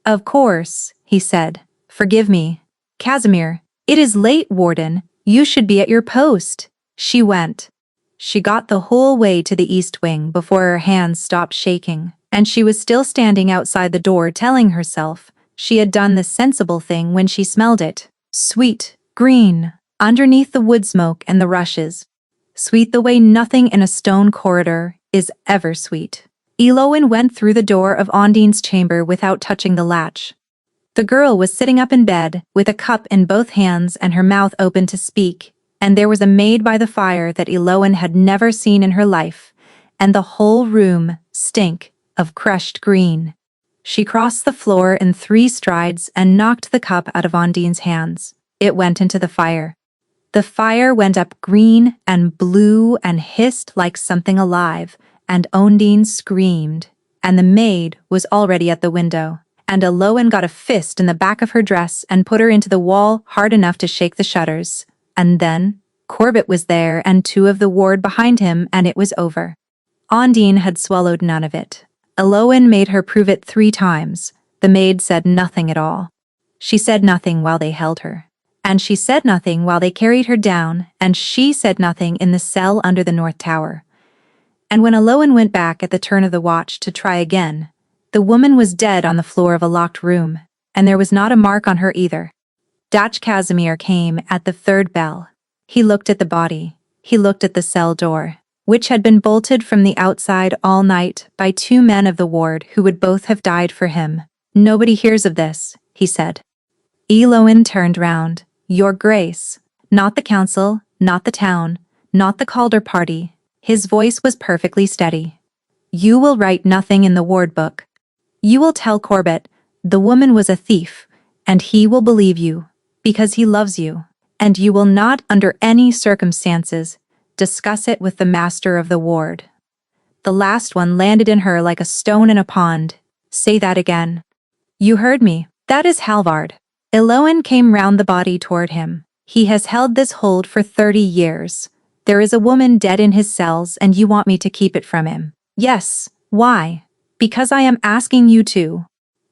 Of course, he said. Forgive me. Casimir, it is late, Warden. You should be at your post. She went. She got the whole way to the east wing before her hands stopped shaking, and she was still standing outside the door telling herself she had done the sensible thing when she smelled it. Sweet, green, underneath the wood smoke and the rushes. Sweet the way nothing in a stone corridor is ever sweet. Eloin went through the door of Ondine's chamber without touching the latch. The girl was sitting up in bed, with a cup in both hands and her mouth open to speak, and there was a maid by the fire that Eloin had never seen in her life, and the whole room stank of crushed green. She crossed the floor in 3 strides and knocked the cup out of Ondine's hands. It went into the fire. The fire went up green and blue and hissed like something alive, and Ondine screamed, and the maid was already at the window, and Eloin got a fist in the back of her dress and put her into the wall hard enough to shake the shutters. And then Corbett was there and 2 of the ward behind him, and it was over. Ondine had swallowed none of it. Eloin made her prove it 3 times. The maid said nothing at all. She said nothing while they held her. And she said nothing while they carried her down, and she said nothing in the cell under the North Tower. And when Eloin went back at the turn of the watch to try again, the woman was dead on the floor of a locked room, and there was not a mark on her either. Dach Casimir came at the 3rd bell. He looked at the body. He looked at the cell door, which had been bolted from the outside all night by 2 men of the ward who would both have died for him. Nobody hears of this, he said. Eloin turned round. Your Grace, not the council, not the town, not the Calder party. His voice was perfectly steady. You will write nothing in the ward book. You will tell Corbett the woman was a thief, and he will believe you, because he loves you, and you will not under any circumstances discuss it with the master of the ward. The last one landed in her like a stone in a pond. Say that again. You heard me. That is Halvard. Eloin came round the body toward him. He has held this hold for 30 years. There is a woman dead in his cells, and you want me to keep it from him. Yes. Why? Because I am asking you to.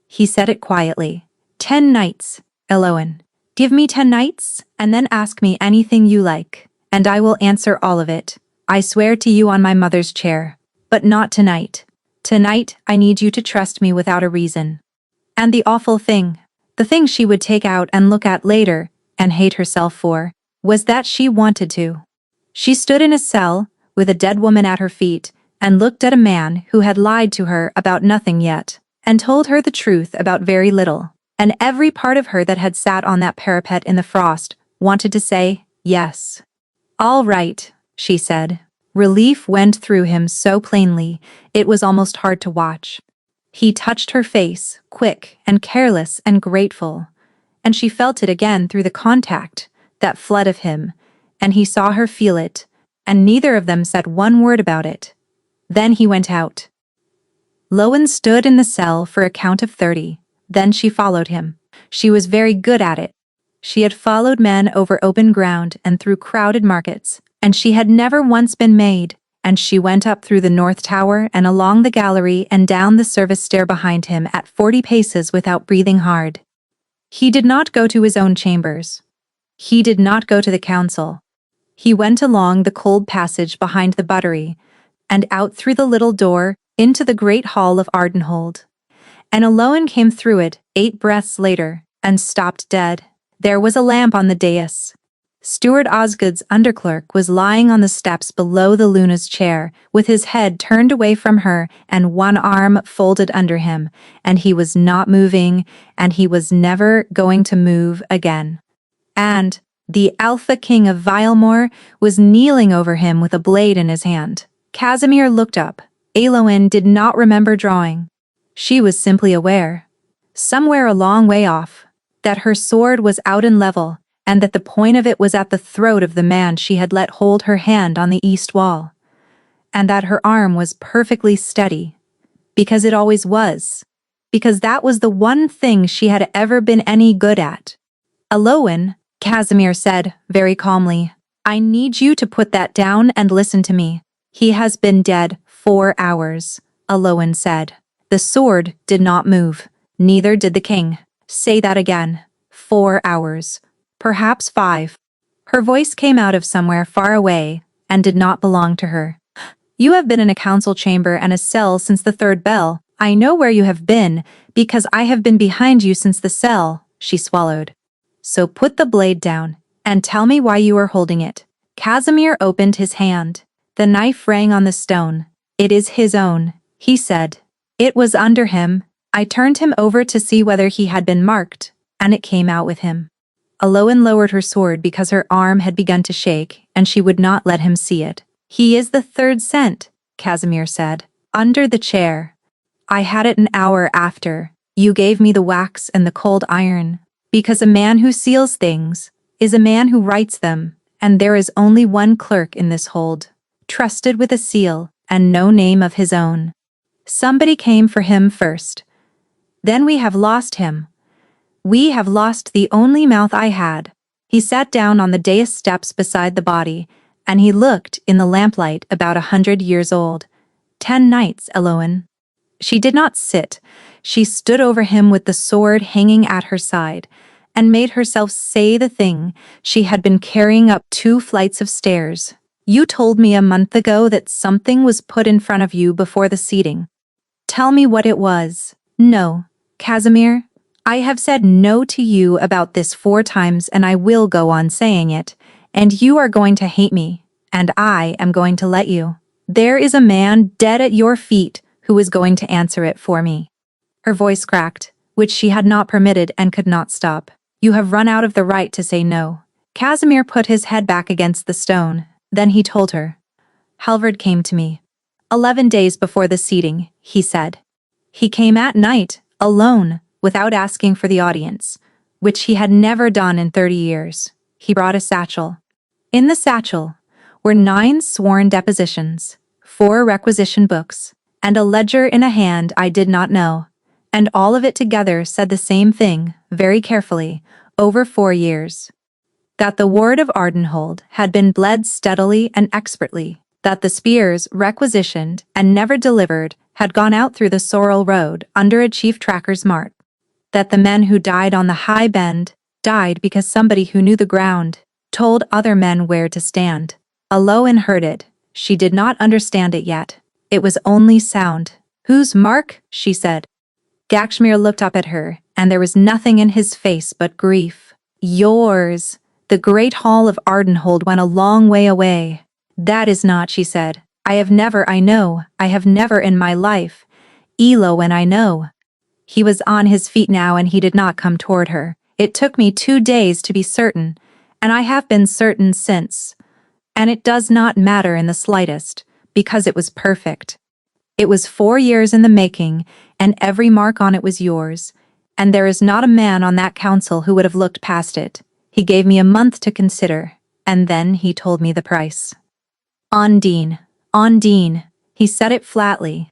He said it quietly. 10 nights, Eloin. Give me 10 nights, and then ask me anything you like, and I will answer all of it. I swear to you on my mother's chair. But not tonight. Tonight, I need you to trust me without a reason. And the awful thing, the thing she would take out and look at later, and hate herself for, was that she wanted to. She stood in a cell, with a dead woman at her feet, and looked at a man who had lied to her about nothing yet, and told her the truth about very little, and every part of her that had sat on that parapet in the frost wanted to say, yes. All right, she said. Relief went through him so plainly, it was almost hard to watch. He touched her face, quick and careless and grateful, and she felt it again through the contact, that flood of him, and he saw her feel it, and neither of them said one word about it. Then he went out. Lowen stood in the cell for a count of 30, then she followed him. She was very good at it. She had followed men over open ground and through crowded markets, and she had never once been made, and she went up through the North Tower and along the gallery and down the service stair behind him at 40 paces without breathing hard. He did not go to his own chambers. He did not go to the council. He went along the cold passage behind the buttery, and out through the little door into the great hall of Ardenhold. And Eloin came through it 8 breaths later, and stopped dead. There was a lamp on the dais. Steward Osgood's underclerk was lying on the steps below the Luna's chair, with his head turned away from her and one arm folded under him, and he was not moving, and he was never going to move again. And the Alpha King of Vilemore was kneeling over him with a blade in his hand. Casimir looked up. Eowyn did not remember drawing. She was simply aware, somewhere a long way off, that her sword was out and level, and that the point of it was at the throat of the man she had let hold her hand on the east wall, and that her arm was perfectly steady, because it always was, because that was the one thing she had ever been any good at. Eowyn, Casimir said, very calmly, I need you to put that down and listen to me. He has been dead 4 hours, Eowyn said. The sword did not move, neither did the king. Say that again. 4 hours. Perhaps 5. Her voice came out of somewhere far away and did not belong to her. You have been in a council chamber and a cell since the 3rd bell. I know where you have been, because I have been behind you since the cell, she swallowed. So put the blade down, and tell me why you are holding it. Casimir opened his hand. The knife rang on the stone. It is his own, he said. It was under him. I turned him over to see whether he had been marked, and it came out with him. Eowyn lowered her sword because her arm had begun to shake, and she would not let him see it. He is the 3rd scent, Casimir said, under the chair. I had it an hour after. You gave me the wax and the cold iron, because a man who seals things is a man who writes them, and there is only one clerk in this hold, trusted with a seal and no name of his own. Somebody came for him first. Then we have lost him. We have lost the only mouth I had. He sat down on the dais steps beside the body, and he looked in the lamplight about 100 years old. 10 nights, Eowyn. She did not sit. She stood over him with the sword hanging at her side, and made herself say the thing she had been carrying up 2 flights of stairs. You told me a month ago that something was put in front of you before the seating. Tell me what it was. No, Casimir. I have said no to you about this 4 times, and I will go on saying it, and you are going to hate me, and I am going to let you. There is a man dead at your feet who is going to answer it for me. Her voice cracked, which she had not permitted and could not stop. You have run out of the right to say no. Casimir put his head back against the stone. Then he told her. Halvard came to me. 11 days before the seating, he said. He came at night, alone, without asking for the audience, which he had never done in 30 years. He brought a satchel. In the satchel were 9 sworn depositions, 4 requisition books, and a ledger in a hand I did not know, and all of it together said the same thing, very carefully, over 4 years. That the ward of Ardenhold had been bled steadily and expertly, that the spears requisitioned and never delivered had gone out through the Sorrel Road under a chief tracker's mart, that the men who died on the High Bend died because somebody who knew the ground told other men where to stand. Eowyn heard it. She did not understand it yet. It was only sound. Whose mark? She said. Gakshmir looked up at her, and there was nothing in his face but grief. Yours. The great hall of Ardenhold went a long way away. That is not, she said. I have never in my life. Eowyn, I know. He was on his feet now, and he did not come toward her. It took me 2 days to be certain, and I have been certain since. And it does not matter in the slightest, because it was perfect. It was 4 years in the making, and every mark on it was yours, and there is not a man on that council who would have looked past it. He gave me a month to consider, and then he told me the price. Ondine, he said it flatly.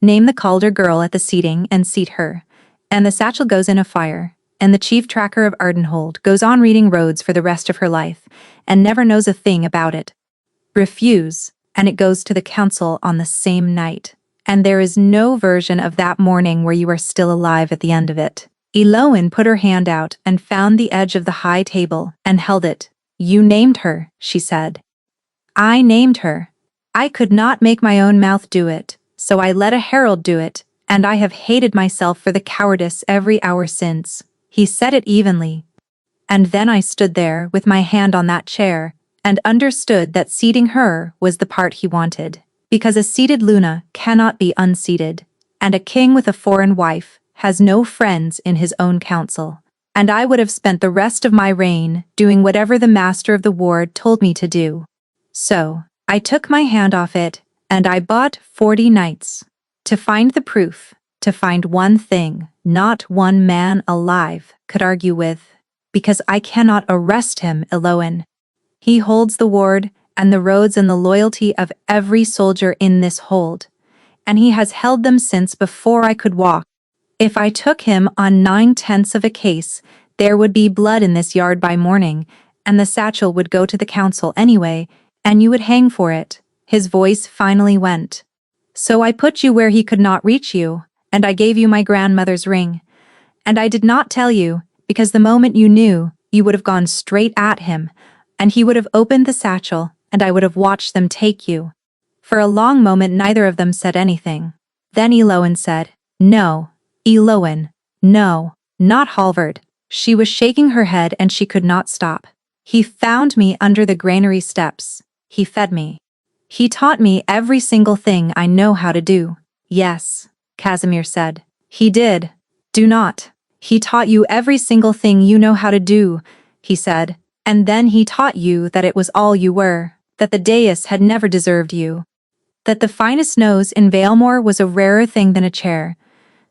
Name the Calder girl at the seating and seat her, and the satchel goes in a fire, and the chief tracker of Ardenhold goes on reading roads for the rest of her life, and never knows a thing about it. Refuse, and it goes to the council on the same night, and there is no version of that morning where you are still alive at the end of it. Eowyn put her hand out and found the edge of the high table and held it. You named her, she said. I named her. I could not make my own mouth do it, so I let a herald do it, and I have hated myself for the cowardice every hour since. He said it evenly. And then I stood there with my hand on that chair and understood that seating her was the part he wanted. Because a seated Luna cannot be unseated, and a king with a foreign wife has no friends in his own council. And I would have spent the rest of my reign doing whatever the master of the ward told me to do. So, I took my hand off it, and I bought 40 knights. To find the proof, to find one thing not one man alive could argue with, because I cannot arrest him, Eloin. He holds the ward and the roads and the loyalty of every soldier in this hold, and he has held them since before I could walk. If I took him on 9/10 of a case, there would be blood in this yard by morning, and the satchel would go to the council anyway, and you would hang for it. His voice finally went. So I put you where he could not reach you, and I gave you my grandmother's ring. And I did not tell you, because the moment you knew, you would have gone straight at him, and he would have opened the satchel, and I would have watched them take you. For a long moment neither of them said anything. Then Eloin said, "No, Eloin, no, not Halvard." She was shaking her head and she could not stop. "He found me under the granary steps. He fed me. He taught me every single thing I know how to do." "Yes," Casimir said. "He did. Do not. He taught you every single thing you know how to do," he said. "And then he taught you that it was all you were, that the dais had never deserved you, that the finest nose in Valemore was a rarer thing than a chair.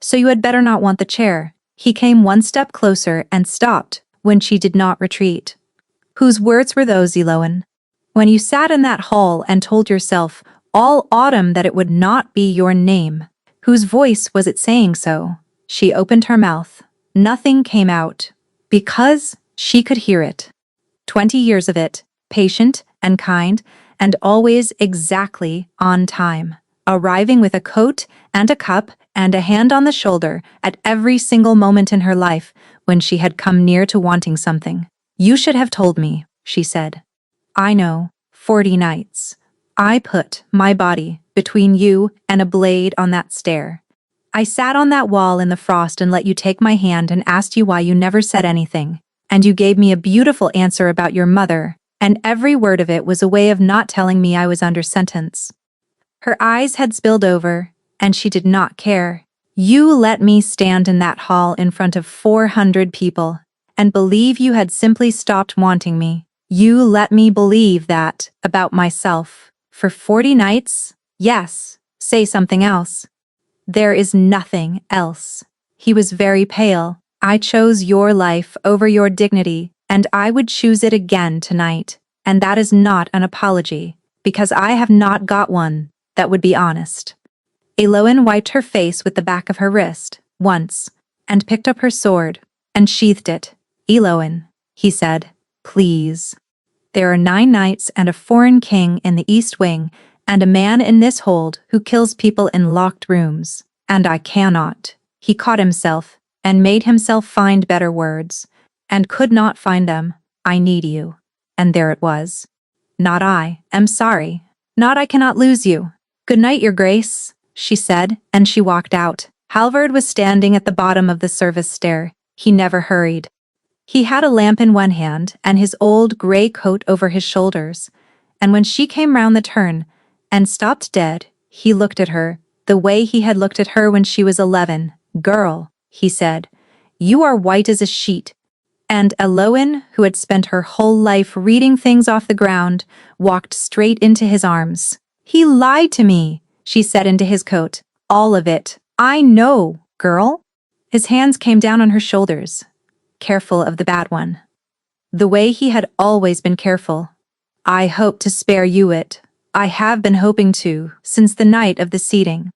So you had better not want the chair." He came one step closer and stopped when she did not retreat. "Whose words were those, Eloin? When you sat in that hall and told yourself all autumn that it would not be your name, whose voice was it saying so?" She opened her mouth. Nothing came out, because she could hear it. 20 years of it, patient and kind, and always exactly on time, arriving with a coat and a cup and a hand on the shoulder at every single moment in her life when she had come near to wanting something. "You should have told me," she said. "I know, 40 nights. I put my body between you and a blade on that stair. I sat on that wall in the frost and let you take my hand and asked you why you never said anything, and you gave me a beautiful answer about your mother, and every word of it was a way of not telling me I was under sentence." Her eyes had spilled over, and she did not care. "You let me stand in that hall in front of 400 people, and believe you had simply stopped wanting me. You let me believe that, about myself, for 40 nights? Yes, say something else." "There is nothing else." He was very pale. "I chose your life over your dignity, and I would choose it again tonight. And that is not an apology, because I have not got one that would be honest." Eloin wiped her face with the back of her wrist, once, and picked up her sword, and sheathed it. "Eloin," he said, "please. There are 9 knights and a foreign king in the East Wing, and a man in this hold who kills people in locked rooms, and I cannot." He caught himself, and made himself find better words, and could not find them. "I need you." And there it was. "Not I am sorry. Not I cannot lose you. Good night, your grace," she said, and she walked out. Halvard was standing at the bottom of the service stair. He never hurried. He had a lamp in one hand and his old gray coat over his shoulders, and when she came round the turn and stopped dead, he looked at her, the way he had looked at her when she was 11. "Girl," he said, "you are white as a sheet." And Eloin, who had spent her whole life reading things off the ground, walked straight into his arms. "He lied to me," she said into his coat. "All of it. I know, girl." His hands came down on her shoulders, careful of the bad one. The way he had always been careful. "I hope to spare you it. I have been hoping to, since the night of the seating."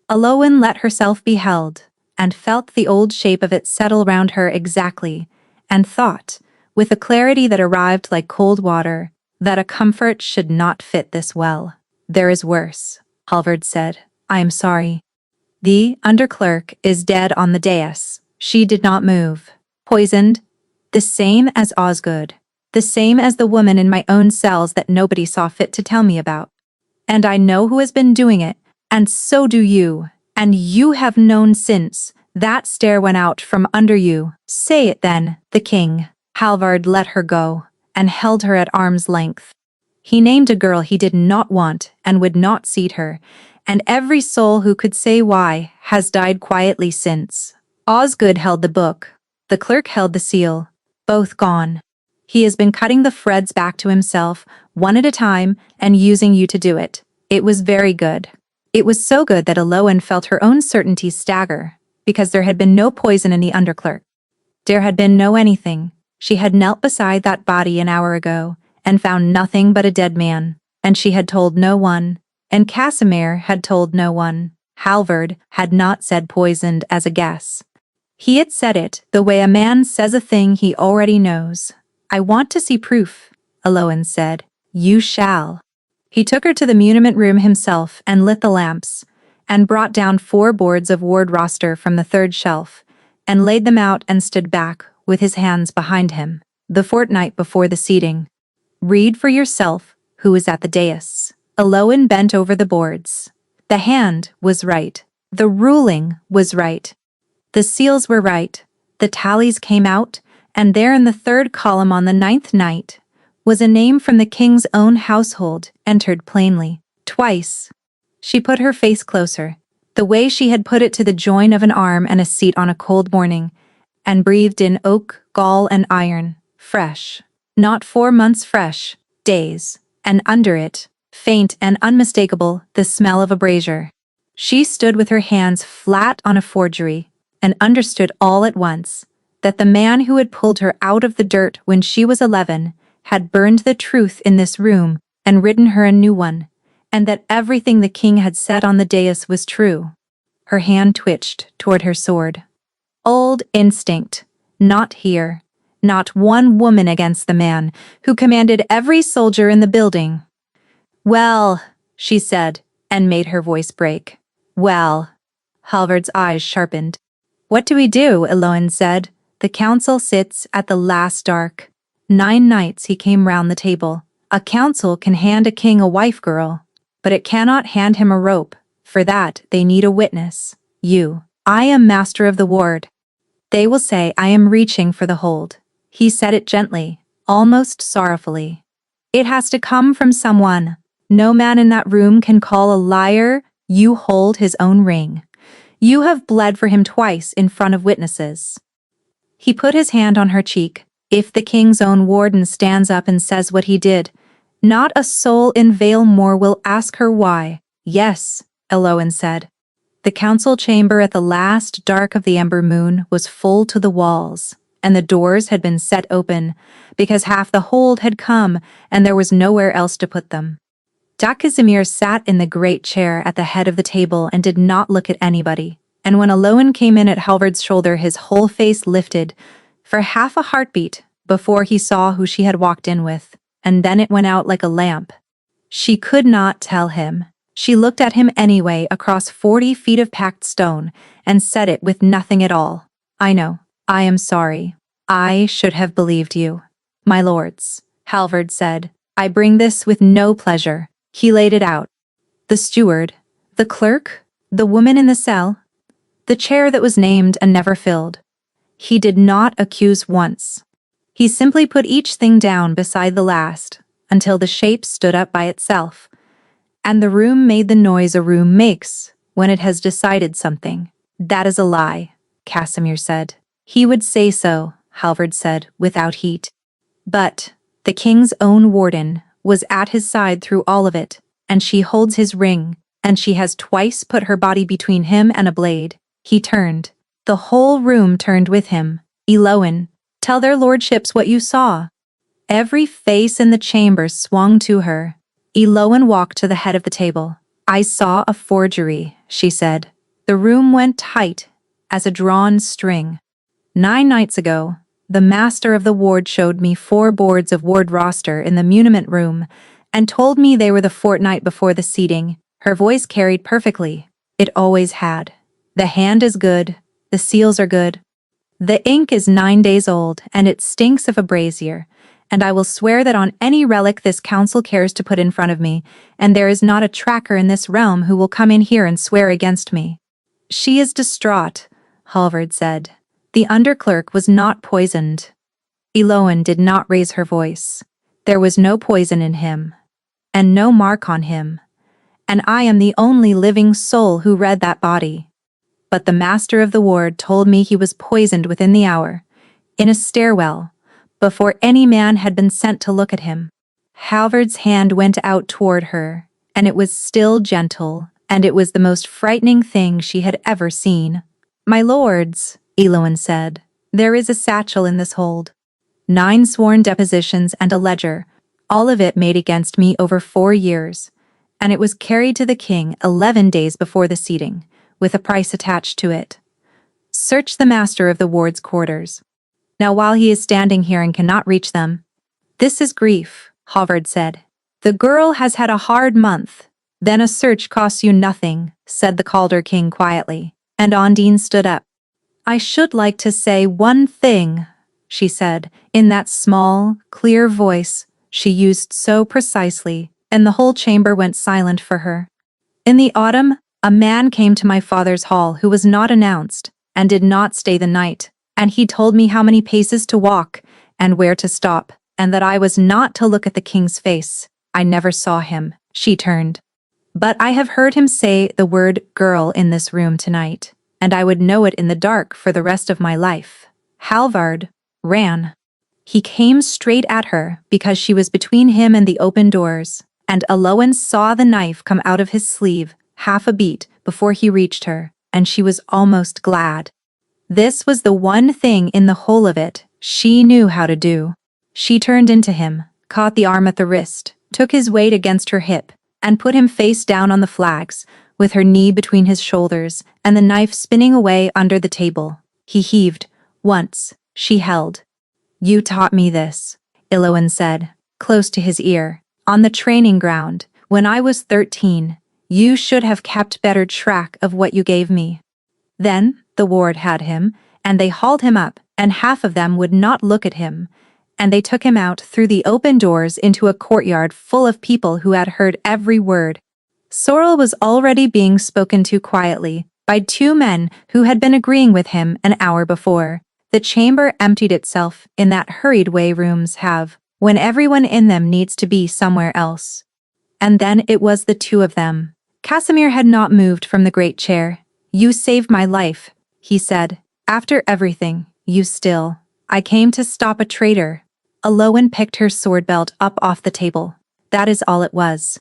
Eloin let herself be held, and felt the old shape of it settle round her exactly, and thought, with a clarity that arrived like cold water, that a comfort should not fit this well. "There is worse," Halvard said. "I am sorry. The underclerk is dead on the dais." She did not move. "Poisoned? The same as Osgood. The same as the woman in my own cells that nobody saw fit to tell me about. And I know who has been doing it, and so do you, and you have known since that stair went out from under you." "Say it then, the king." Halvard let her go and held her at arm's length. He named a girl he did not want and would not seat her, and every soul who could say why has died quietly since. Osgood held the book. The clerk held the seal. Both gone. He has been cutting the threads back to himself, one at a time, and using you to do it. It was very good. It was so good that Eloan felt her own certainty stagger, because there had been no poison in the underclerk. There had been no anything. She had knelt beside that body an hour ago, and found nothing but a dead man, and she had told no one, and Casimir had told no one. Halvard had not said poisoned as a guess. He had said it the way a man says a thing he already knows. I want to see proof, Eloan said. You shall. He took her to the muniment room himself and lit the lamps, and brought down 4 boards of ward roster from the 3rd shelf, and laid them out and stood back, with his hands behind him. The fortnight before the seating. Read for yourself who is at the dais. Eloan bent over the boards. The hand was right. The ruling was right. The seals were right. The tallies came out, and there in the 3rd column on the 9th night was a name from the king's own household, entered plainly. Twice. She put her face closer, the way she had put it to the join of an arm and a seat on a cold morning, and breathed in oak, gall, and iron, fresh. Not 4 months fresh, days, and under it, faint and unmistakable, the smell of a brazier. She stood with her hands flat on a forgery, and understood all at once that the man who had pulled her out of the dirt when she was 11 had burned the truth in this room and written her a new one, and that everything the king had said on the dais was true. Her hand twitched toward her sword. Old instinct, not here. Not one woman against the man who commanded every soldier in the building. Well, she said, and made her voice break. Well. Halvard's eyes sharpened. What do we do? Eloan said. The council sits at the last dark. 9 nights he came round the table. A council can hand a king a wife girl, but it cannot hand him a rope. For that they need a witness. You. I am master of the ward. They will say I am reaching for the hold. He said it gently, almost sorrowfully. It has to come from someone. No man in that room can call a liar. You hold his own ring. You have bled for him twice in front of witnesses. He put his hand on her cheek. If the king's own warden stands up and says what he did, not a soul in Vale Moor will ask her why. Yes, Eloan said. The council chamber at the last dark of the ember moon was full to the walls, and the doors had been set open, because half the hold had come, and there was nowhere else to put them. Casimir sat in the great chair at the head of the table and did not look at anybody, and when Eloan came in at Halvard's shoulder his whole face lifted, for half a heartbeat, before he saw who she had walked in with, and then it went out like a lamp. She could not tell him. She looked at him anyway across 40 feet of packed stone, and said it with nothing at all. I know. I am sorry. I should have believed you. My lords, Halvard said, I bring this with no pleasure. He laid it out. The steward, the clerk, the woman in the cell, the chair that was named and never filled. He did not accuse once. He simply put each thing down beside the last, until the shape stood up by itself, and the room made the noise a room makes when it has decided something. That is a lie, Casimir said. He would say so, Halvard said, without heat. But the king's own warden was at his side through all of it, and she holds his ring, and she has twice put her body between him and a blade. He turned. The whole room turned with him. Eloan, tell their lordships what you saw. Every face in the chamber swung to her. Eloan walked to the head of the table. I saw a forgery, she said. The room went tight as a drawn string. 9 nights ago, the master of the ward showed me 4 boards of ward roster in the muniment room and told me they were the fortnight before the seating. Her voice carried perfectly. It always had. The hand is good. The seals are good. The ink is 9 days old and it stinks of a brazier, and I will swear that on any relic this council cares to put in front of me, and there is not a tracker in this realm who will come in here and swear against me. She is distraught, Halvard said. The underclerk was not poisoned. Eloan did not raise her voice. There was no poison in him, and no mark on him, and I am the only living soul who read that body. But the master of the ward told me he was poisoned within the hour, in a stairwell, before any man had been sent to look at him. Halvard's hand went out toward her, and it was still gentle, and it was the most frightening thing she had ever seen. "My lords," Eloan said, "there is a satchel in this hold. 9 sworn depositions and a ledger, all of it made against me over 4 years, and it was carried to the king 11 days before the seating, with a price attached to it. Search the master of the ward's quarters. Now while he is standing here and cannot reach them." "This is grief," Halvard said. "The girl has had a hard month." "Then a search costs you nothing," said the Calder king quietly, and Ondine stood up. "I should like to say one thing," she said, in that small, clear voice she used so precisely, and the whole chamber went silent for her. "In the autumn, a man came to my father's hall who was not announced, and did not stay the night, and he told me how many paces to walk, and where to stop, and that I was not to look at the king's face. I never saw him," she turned. "But I have heard him say the word girl in this room tonight, and I would know it in the dark for the rest of my life." Halvard ran. He came straight at her because she was between him and the open doors, and Eloan saw the knife come out of his sleeve half a beat before he reached her, and she was almost glad. This was the one thing in the whole of it she knew how to do. She turned into him, caught the arm at the wrist, took his weight against her hip, and put him face down on the flags, with her knee between his shoulders and the knife spinning away under the table. He heaved. Once, she held. "You taught me this," Eloan said, close to his ear. "On the training ground, when I was 13, you should have kept better track of what you gave me." Then, the ward had him, and they hauled him up, and half of them would not look at him, and they took him out through the open doors into a courtyard full of people who had heard every word. Sorrel was already being spoken to quietly by 2 men who had been agreeing with him an hour before. The chamber emptied itself in that hurried way rooms have, when everyone in them needs to be somewhere else. And then it was the 2 of them. Casimir had not moved from the great chair. "You saved my life," he said. "After everything, you still. I came to stop a traitor." Eloan picked her sword belt up off the table. That is all it was.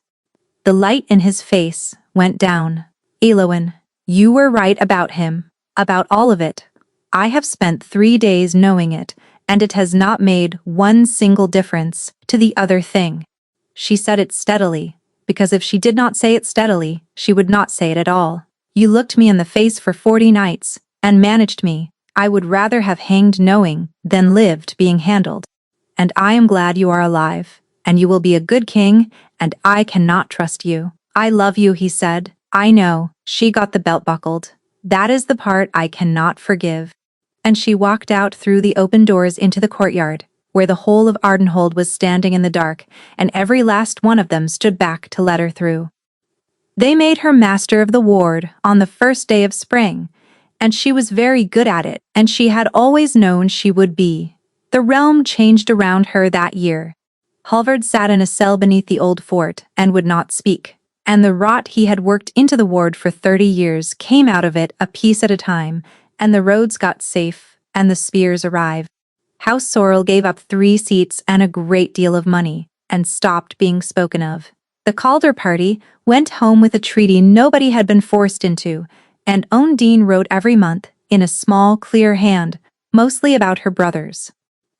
The light in his face went down. "Eloan, you were right about him, about all of it. I have spent 3 days knowing it, and it has not made one single difference to the other thing." She said it steadily, because if she did not say it steadily, she would not say it at all. "You looked me in the face for 40 nights, and managed me. I would rather have hanged knowing than lived being handled. And I am glad you are alive, and you will be a good king, and I cannot trust you." "I love you," he said. "I know." She got the belt buckled. "That is the part I cannot forgive." And she walked out through the open doors into the courtyard, where the whole of Ardenhold was standing in the dark, and every last one of them stood back to let her through. They made her master of the ward on the first day of spring, and she was very good at it, and she had always known she would be. The realm changed around her that year. Halvard sat in a cell beneath the old fort and would not speak, and the rot he had worked into the ward for 30 years came out of it a piece at a time, and the roads got safe, and the spears arrived. House Sorrel gave up 3 seats and a great deal of money, and stopped being spoken of. The Calder party went home with a treaty nobody had been forced into, and Ondine wrote every month, in a small, clear hand, mostly about her brothers.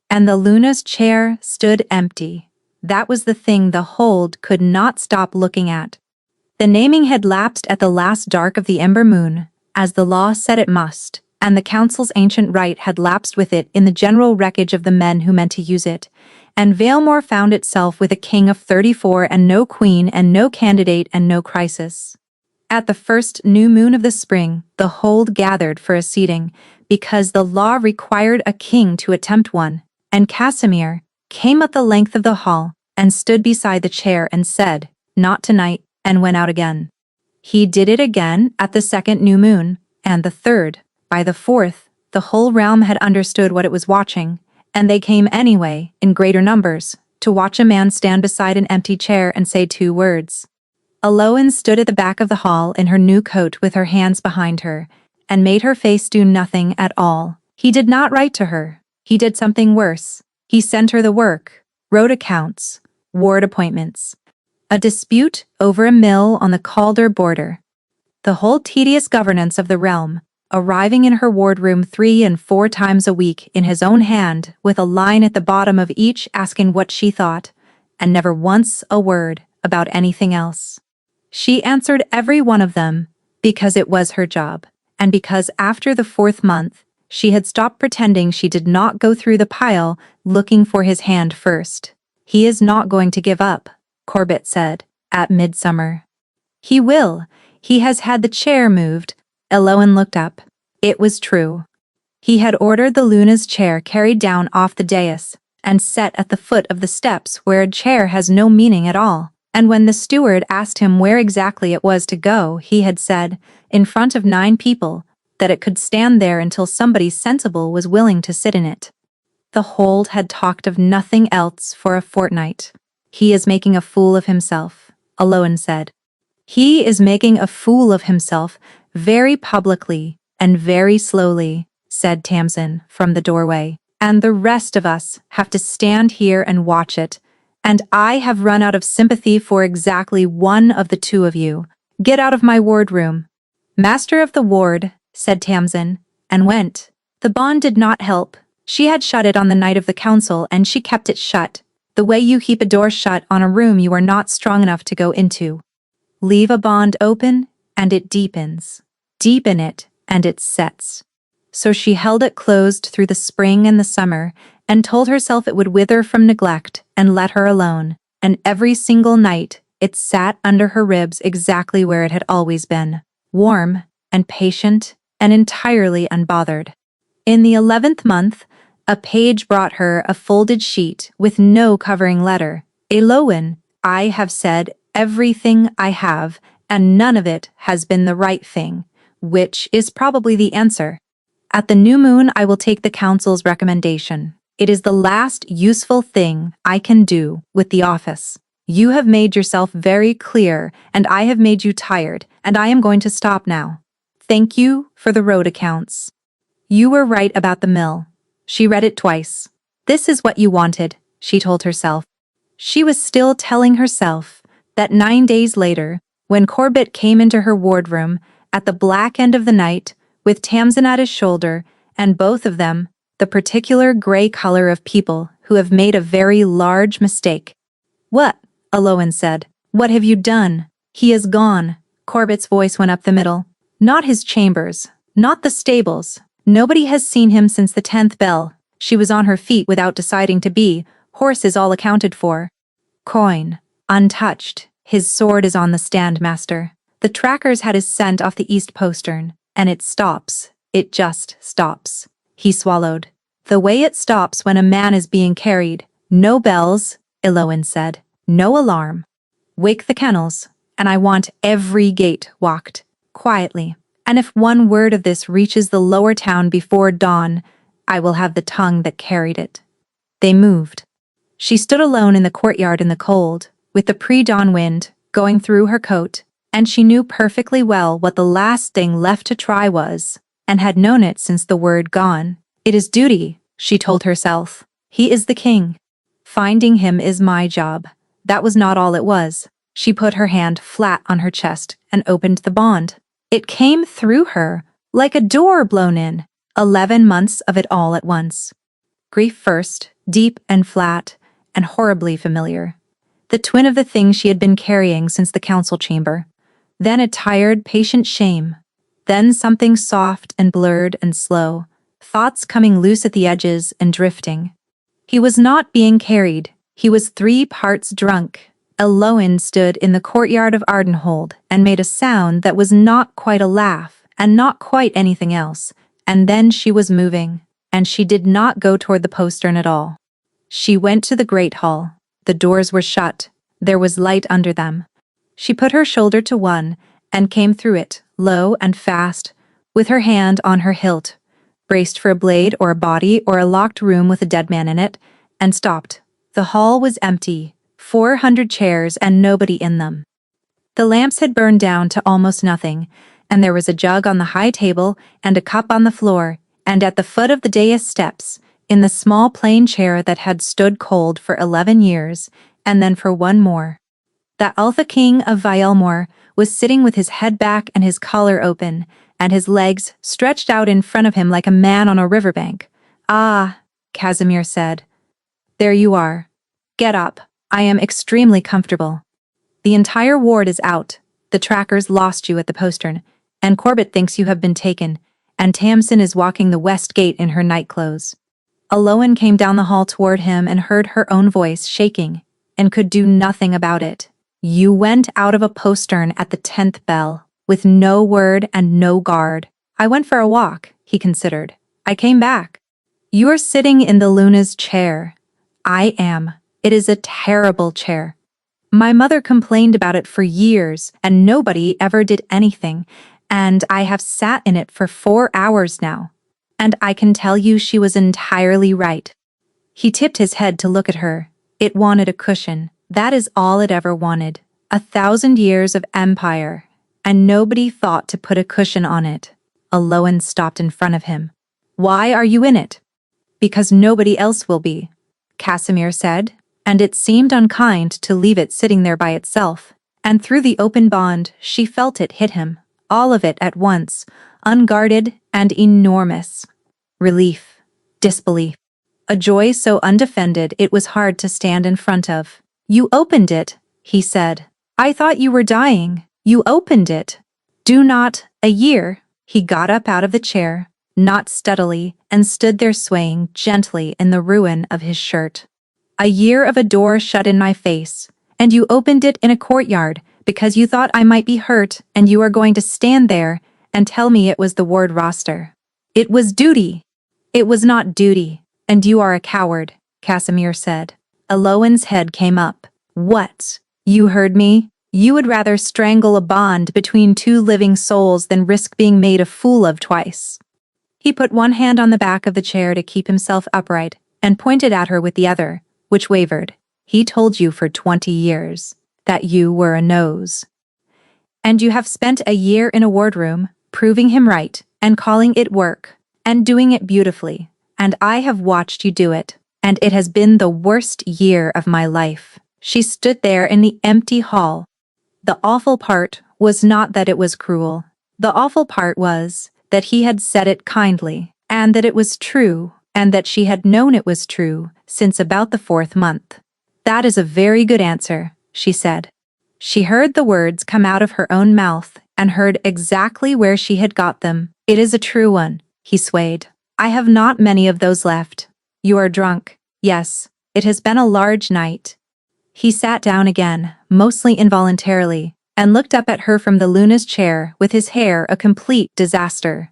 And the Luna's chair stood empty. That was the thing the hold could not stop looking at. The naming had lapsed at the last dark of the ember moon, as the law said it must, and the council's ancient right had lapsed with it in the general wreckage of the men who meant to use it, and Valemore found itself with a king of 34 and no queen and no candidate and no crisis. At the first new moon of the spring, the hold gathered for a seating, because the law required a king to attempt one, and Casimir came up the length of the hall and stood beside the chair and said, "Not tonight," and went out again. He did it again at the 2nd new moon, and the 3rd. By the 4th, the whole realm had understood what it was watching, And they came anyway, in greater numbers, to watch a man stand beside an empty chair and say 2 words. Aloan stood at the back of the hall in her new coat with her hands behind her, and made her face do nothing at all. He did not write to her. He did something worse. He sent her the work, wrote accounts, ward appointments. A dispute over a mill on the Calder border. The whole tedious governance of the realm, arriving in her wardroom 3 and 4 times a week in his own hand, with a line at the bottom of each asking what she thought, and never once a word about anything else. She answered every one of them, because it was her job, and because after the 4th month, she had stopped pretending she did not go through the pile looking for his hand first. He is not going to give up, Corbett said, at midsummer. He will. He has had the chair moved. Eloan looked up. It was true. He had ordered the Luna's chair carried down off the dais and set at the foot of the steps where a chair has no meaning at all. And when the steward asked him where exactly it was to go, he had said, in front of 9 people, that it could stand there until somebody sensible was willing to sit in it. The hold had talked of nothing else for a fortnight. He is making a fool of himself, Eloan said. He is making a fool of himself very publicly and very slowly, said Tamsin from the doorway. And the rest of us have to stand here and watch it. And I have run out of sympathy for exactly one of the 2 of you. Get out of my wardroom. Master of the ward, said Tamsin, and went. The bond did not help. She had shut it on the night of the council and she kept it shut, the way you keep a door shut on a room you are not strong enough to go into. Leave a bond open, and it deepens. Deepen it, and it sets. So she held it closed through the spring and the summer, and told herself it would wither from neglect and let her alone, and every single night it sat under her ribs exactly where it had always been, warm and patient and entirely unbothered. In the 11th month, a page brought her a folded sheet with no covering letter. Eloan, I have said everything I have, and none of it has been the right thing, which is probably the answer. At the new moon I will take the council's recommendation. It is the last useful thing I can do with the office. You have made yourself very clear, and I have made you tired, and I am going to stop now. Thank you for the road accounts. You were right about the mill. She read it twice. This is what you wanted, she told herself. She was still telling herself that 9 days later, when Corbett came into her wardroom at the black end of the night, with Tamsin at his shoulder, and both of them, the particular gray color of people who have made a very large mistake. What? Eloan said. What have you done? He is gone. Corbett's voice went up the middle. Not his chambers. Not the stables. Nobody has seen him since the 10th bell. She was on her feet without deciding to be. Horses all accounted for. Coin. Untouched. His sword is on the stand, master. The trackers had his scent off the east postern, and it stops. It just stops. He swallowed. The way it stops when a man is being carried. No bells, Eloan said. No alarm. Wake the kennels, and I want every gate walked. Quietly. And if one word of this reaches the lower town before dawn, I will have the tongue that carried it. They moved. She stood alone in the courtyard in the cold, with the pre-dawn wind going through her coat, and she knew perfectly well what the last thing left to try was, and had known it since the word gone. It is duty, she told herself. He is the king. Finding him is my job. That was not all it was. She put her hand flat on her chest and opened the bond. It came through her, like a door blown in, 11 months of it all at once. Grief first, deep and flat, and horribly familiar. The twin of the thing she had been carrying since the council chamber. Then a tired, patient shame. Then something soft and blurred and slow, thoughts coming loose at the edges and drifting. He was not being carried. He was 3 parts drunk. Eloan stood in the courtyard of Ardenhold and made a sound that was not quite a laugh and not quite anything else, and then she was moving, and she did not go toward the postern at all. She went to the great hall. The doors were shut. There was light under them. She put her shoulder to one and came through it, low and fast, with her hand on her hilt, braced for a blade or a body or a locked room with a dead man in it, and stopped. The hall was empty, 400 chairs and nobody in them. The lamps had burned down to almost nothing, and there was a jug on the high table and a cup on the floor, and at the foot of the dais steps, in the small plain chair that had stood cold for 11 years, and then for one more. The Alpha King of Vielmore was sitting with his head back and his collar open, and his legs stretched out in front of him like a man on a riverbank. "Ah," Casimir said. "There you are. Get up. I am extremely comfortable. The entire ward is out. The trackers lost you at the postern, and Corbett thinks you have been taken, and Tamsin is walking the west gate in her nightclothes." Aloan came down the hall toward him and heard her own voice shaking, and could do nothing about it. "You went out of a postern at the 10th bell, with no word and no guard." "I went for a walk," he considered. "I came back." "You are sitting in the Luna's chair." "I am. It is a terrible chair. My mother complained about it for years, and nobody ever did anything, and I have sat in it for 4 hours now. And I can tell you she was entirely right." He tipped his head to look at her. It wanted a cushion. That is all it ever wanted. 1,000 years of empire, and nobody thought to put a cushion on it. Aloan stopped in front of him. "Why are you in it?" "Because nobody else will be," Casimir said, and it seemed unkind to leave it sitting there by itself. And through the open bond, she felt it hit him, all of it at once, unguarded and enormous. Relief, disbelief, a joy so undefended it was hard to stand in front of. "You opened it," he said. "I thought you were dying. You opened it." "Do not, a year." He got up out of the chair, not steadily, and stood there swaying gently in the ruin of his shirt. "A year of a door shut in my face, and you opened it in a courtyard because you thought I might be hurt, and you are going to stand there and tell me it was the ward roster. It was duty." "It was not duty, and you are a coward," Casimir said. Aloan's head came up. "What? You heard me? You would rather strangle a bond between two living souls than risk being made a fool of twice." He put one hand on the back of the chair to keep himself upright, and pointed at her with the other, which wavered. "He told you for 20 years that you were a nose. And you have spent a year in a wardroom, proving him right, and calling it work, and doing it beautifully, and I have watched you do it, and it has been the worst year of my life." She stood there in the empty hall. The awful part was not that it was cruel. The awful part was that he had said it kindly, and that it was true, and that she had known it was true since about the 4th month. "That is a very good answer," she said. She heard the words come out of her own mouth and heard exactly where she had got them. "It is a true one," he swayed. "I have not many of those left." "You are drunk." "Yes, it has been a large night." He sat down again, mostly involuntarily, and looked up at her from the Luna's chair with his hair a complete disaster.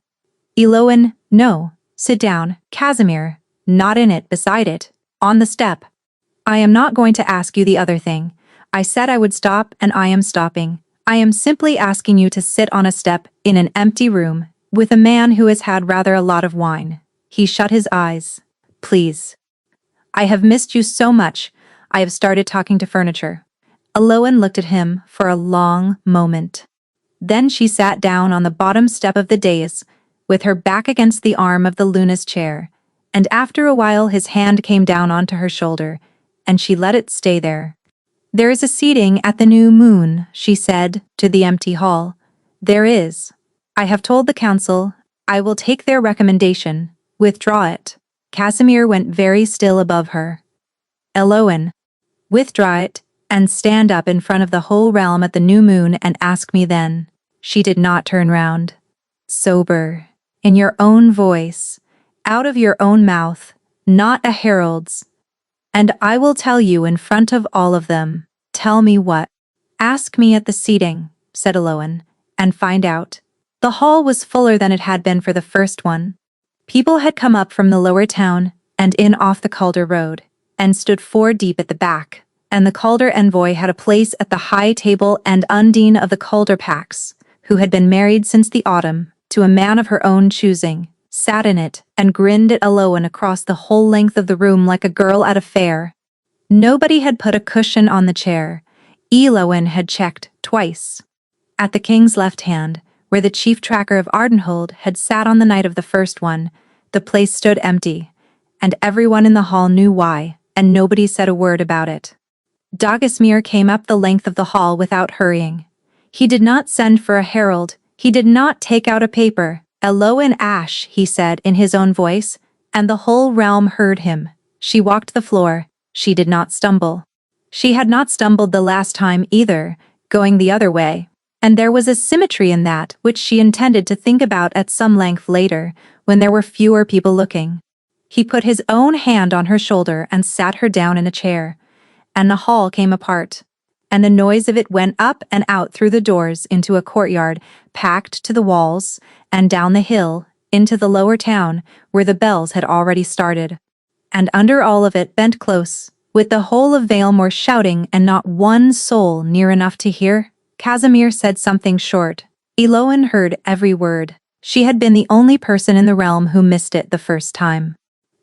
"Aloan, no. Sit down, Casimir. Not in it, beside it. On the step." "I am not going to ask you the other thing. I said I would stop, and I am stopping. I am simply asking you to sit on a step in an empty room with a man who has had rather a lot of wine." He shut his eyes. "Please. I have missed you so much. I have started talking to furniture." Aloan looked at him for a long moment. Then she sat down on the bottom step of the dais, with her back against the arm of the Luna's chair, and after a while his hand came down onto her shoulder, and she let it stay there. "There is a seating at the New Moon," she said to the empty hall. "There is. I have told the council. I will take their recommendation. Withdraw it." Casimir went very still above her. "Aloan, withdraw it, and stand up in front of the whole realm at the New Moon and ask me then." She did not turn round. "Sober, in your own voice, out of your own mouth, not a herald's. And I will tell you in front of all of them." "Tell me what?" "Ask me at the seating," said Aloan, "and find out." The hall was fuller than it had been for the first one. People had come up from the lower town and in off the Calder Road, and stood 4 deep at the back, and the Calder envoy had a place at the high table, and Undine of the Calder Pax, who had been married since the autumn to a man of her own choosing, sat in it, and grinned at Elowen across the whole length of the room like a girl at a fair. Nobody had put a cushion on the chair. Elowen had checked twice. At the king's left hand, where the chief tracker of Ardenhold had sat on the night of the first one, the place stood empty, and everyone in the hall knew why, and nobody said a word about it. Dogismir came up the length of the hall without hurrying. He did not send for a herald, he did not take out a paper. Elowen Ash, he said in his own voice, and the whole realm heard him. She walked the floor, she did not stumble. She had not stumbled the last time either, going the other way. And there was a symmetry in that which she intended to think about at some length later, when there were fewer people looking. He put his own hand on her shoulder and sat her down in a chair, and the hall came apart, and the noise of it went up and out through the doors into a courtyard packed to the walls, and down the hill, into the lower town, where the bells had already started. And under all of it bent close, with the whole of Valemore shouting and not one soul near enough to hear, Casimir said something short. Elowen heard every word. She had been the only person in the realm who missed it the first time.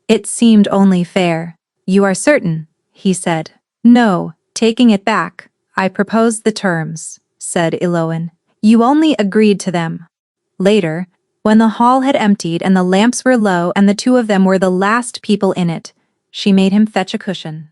It seemed only fair. "You are certain?" he said. "No, taking it back. I proposed the terms," said Elowen. "You only agreed to them." Later, when the hall had emptied and the lamps were low and the two of them were the last people in it, she made him fetch a cushion.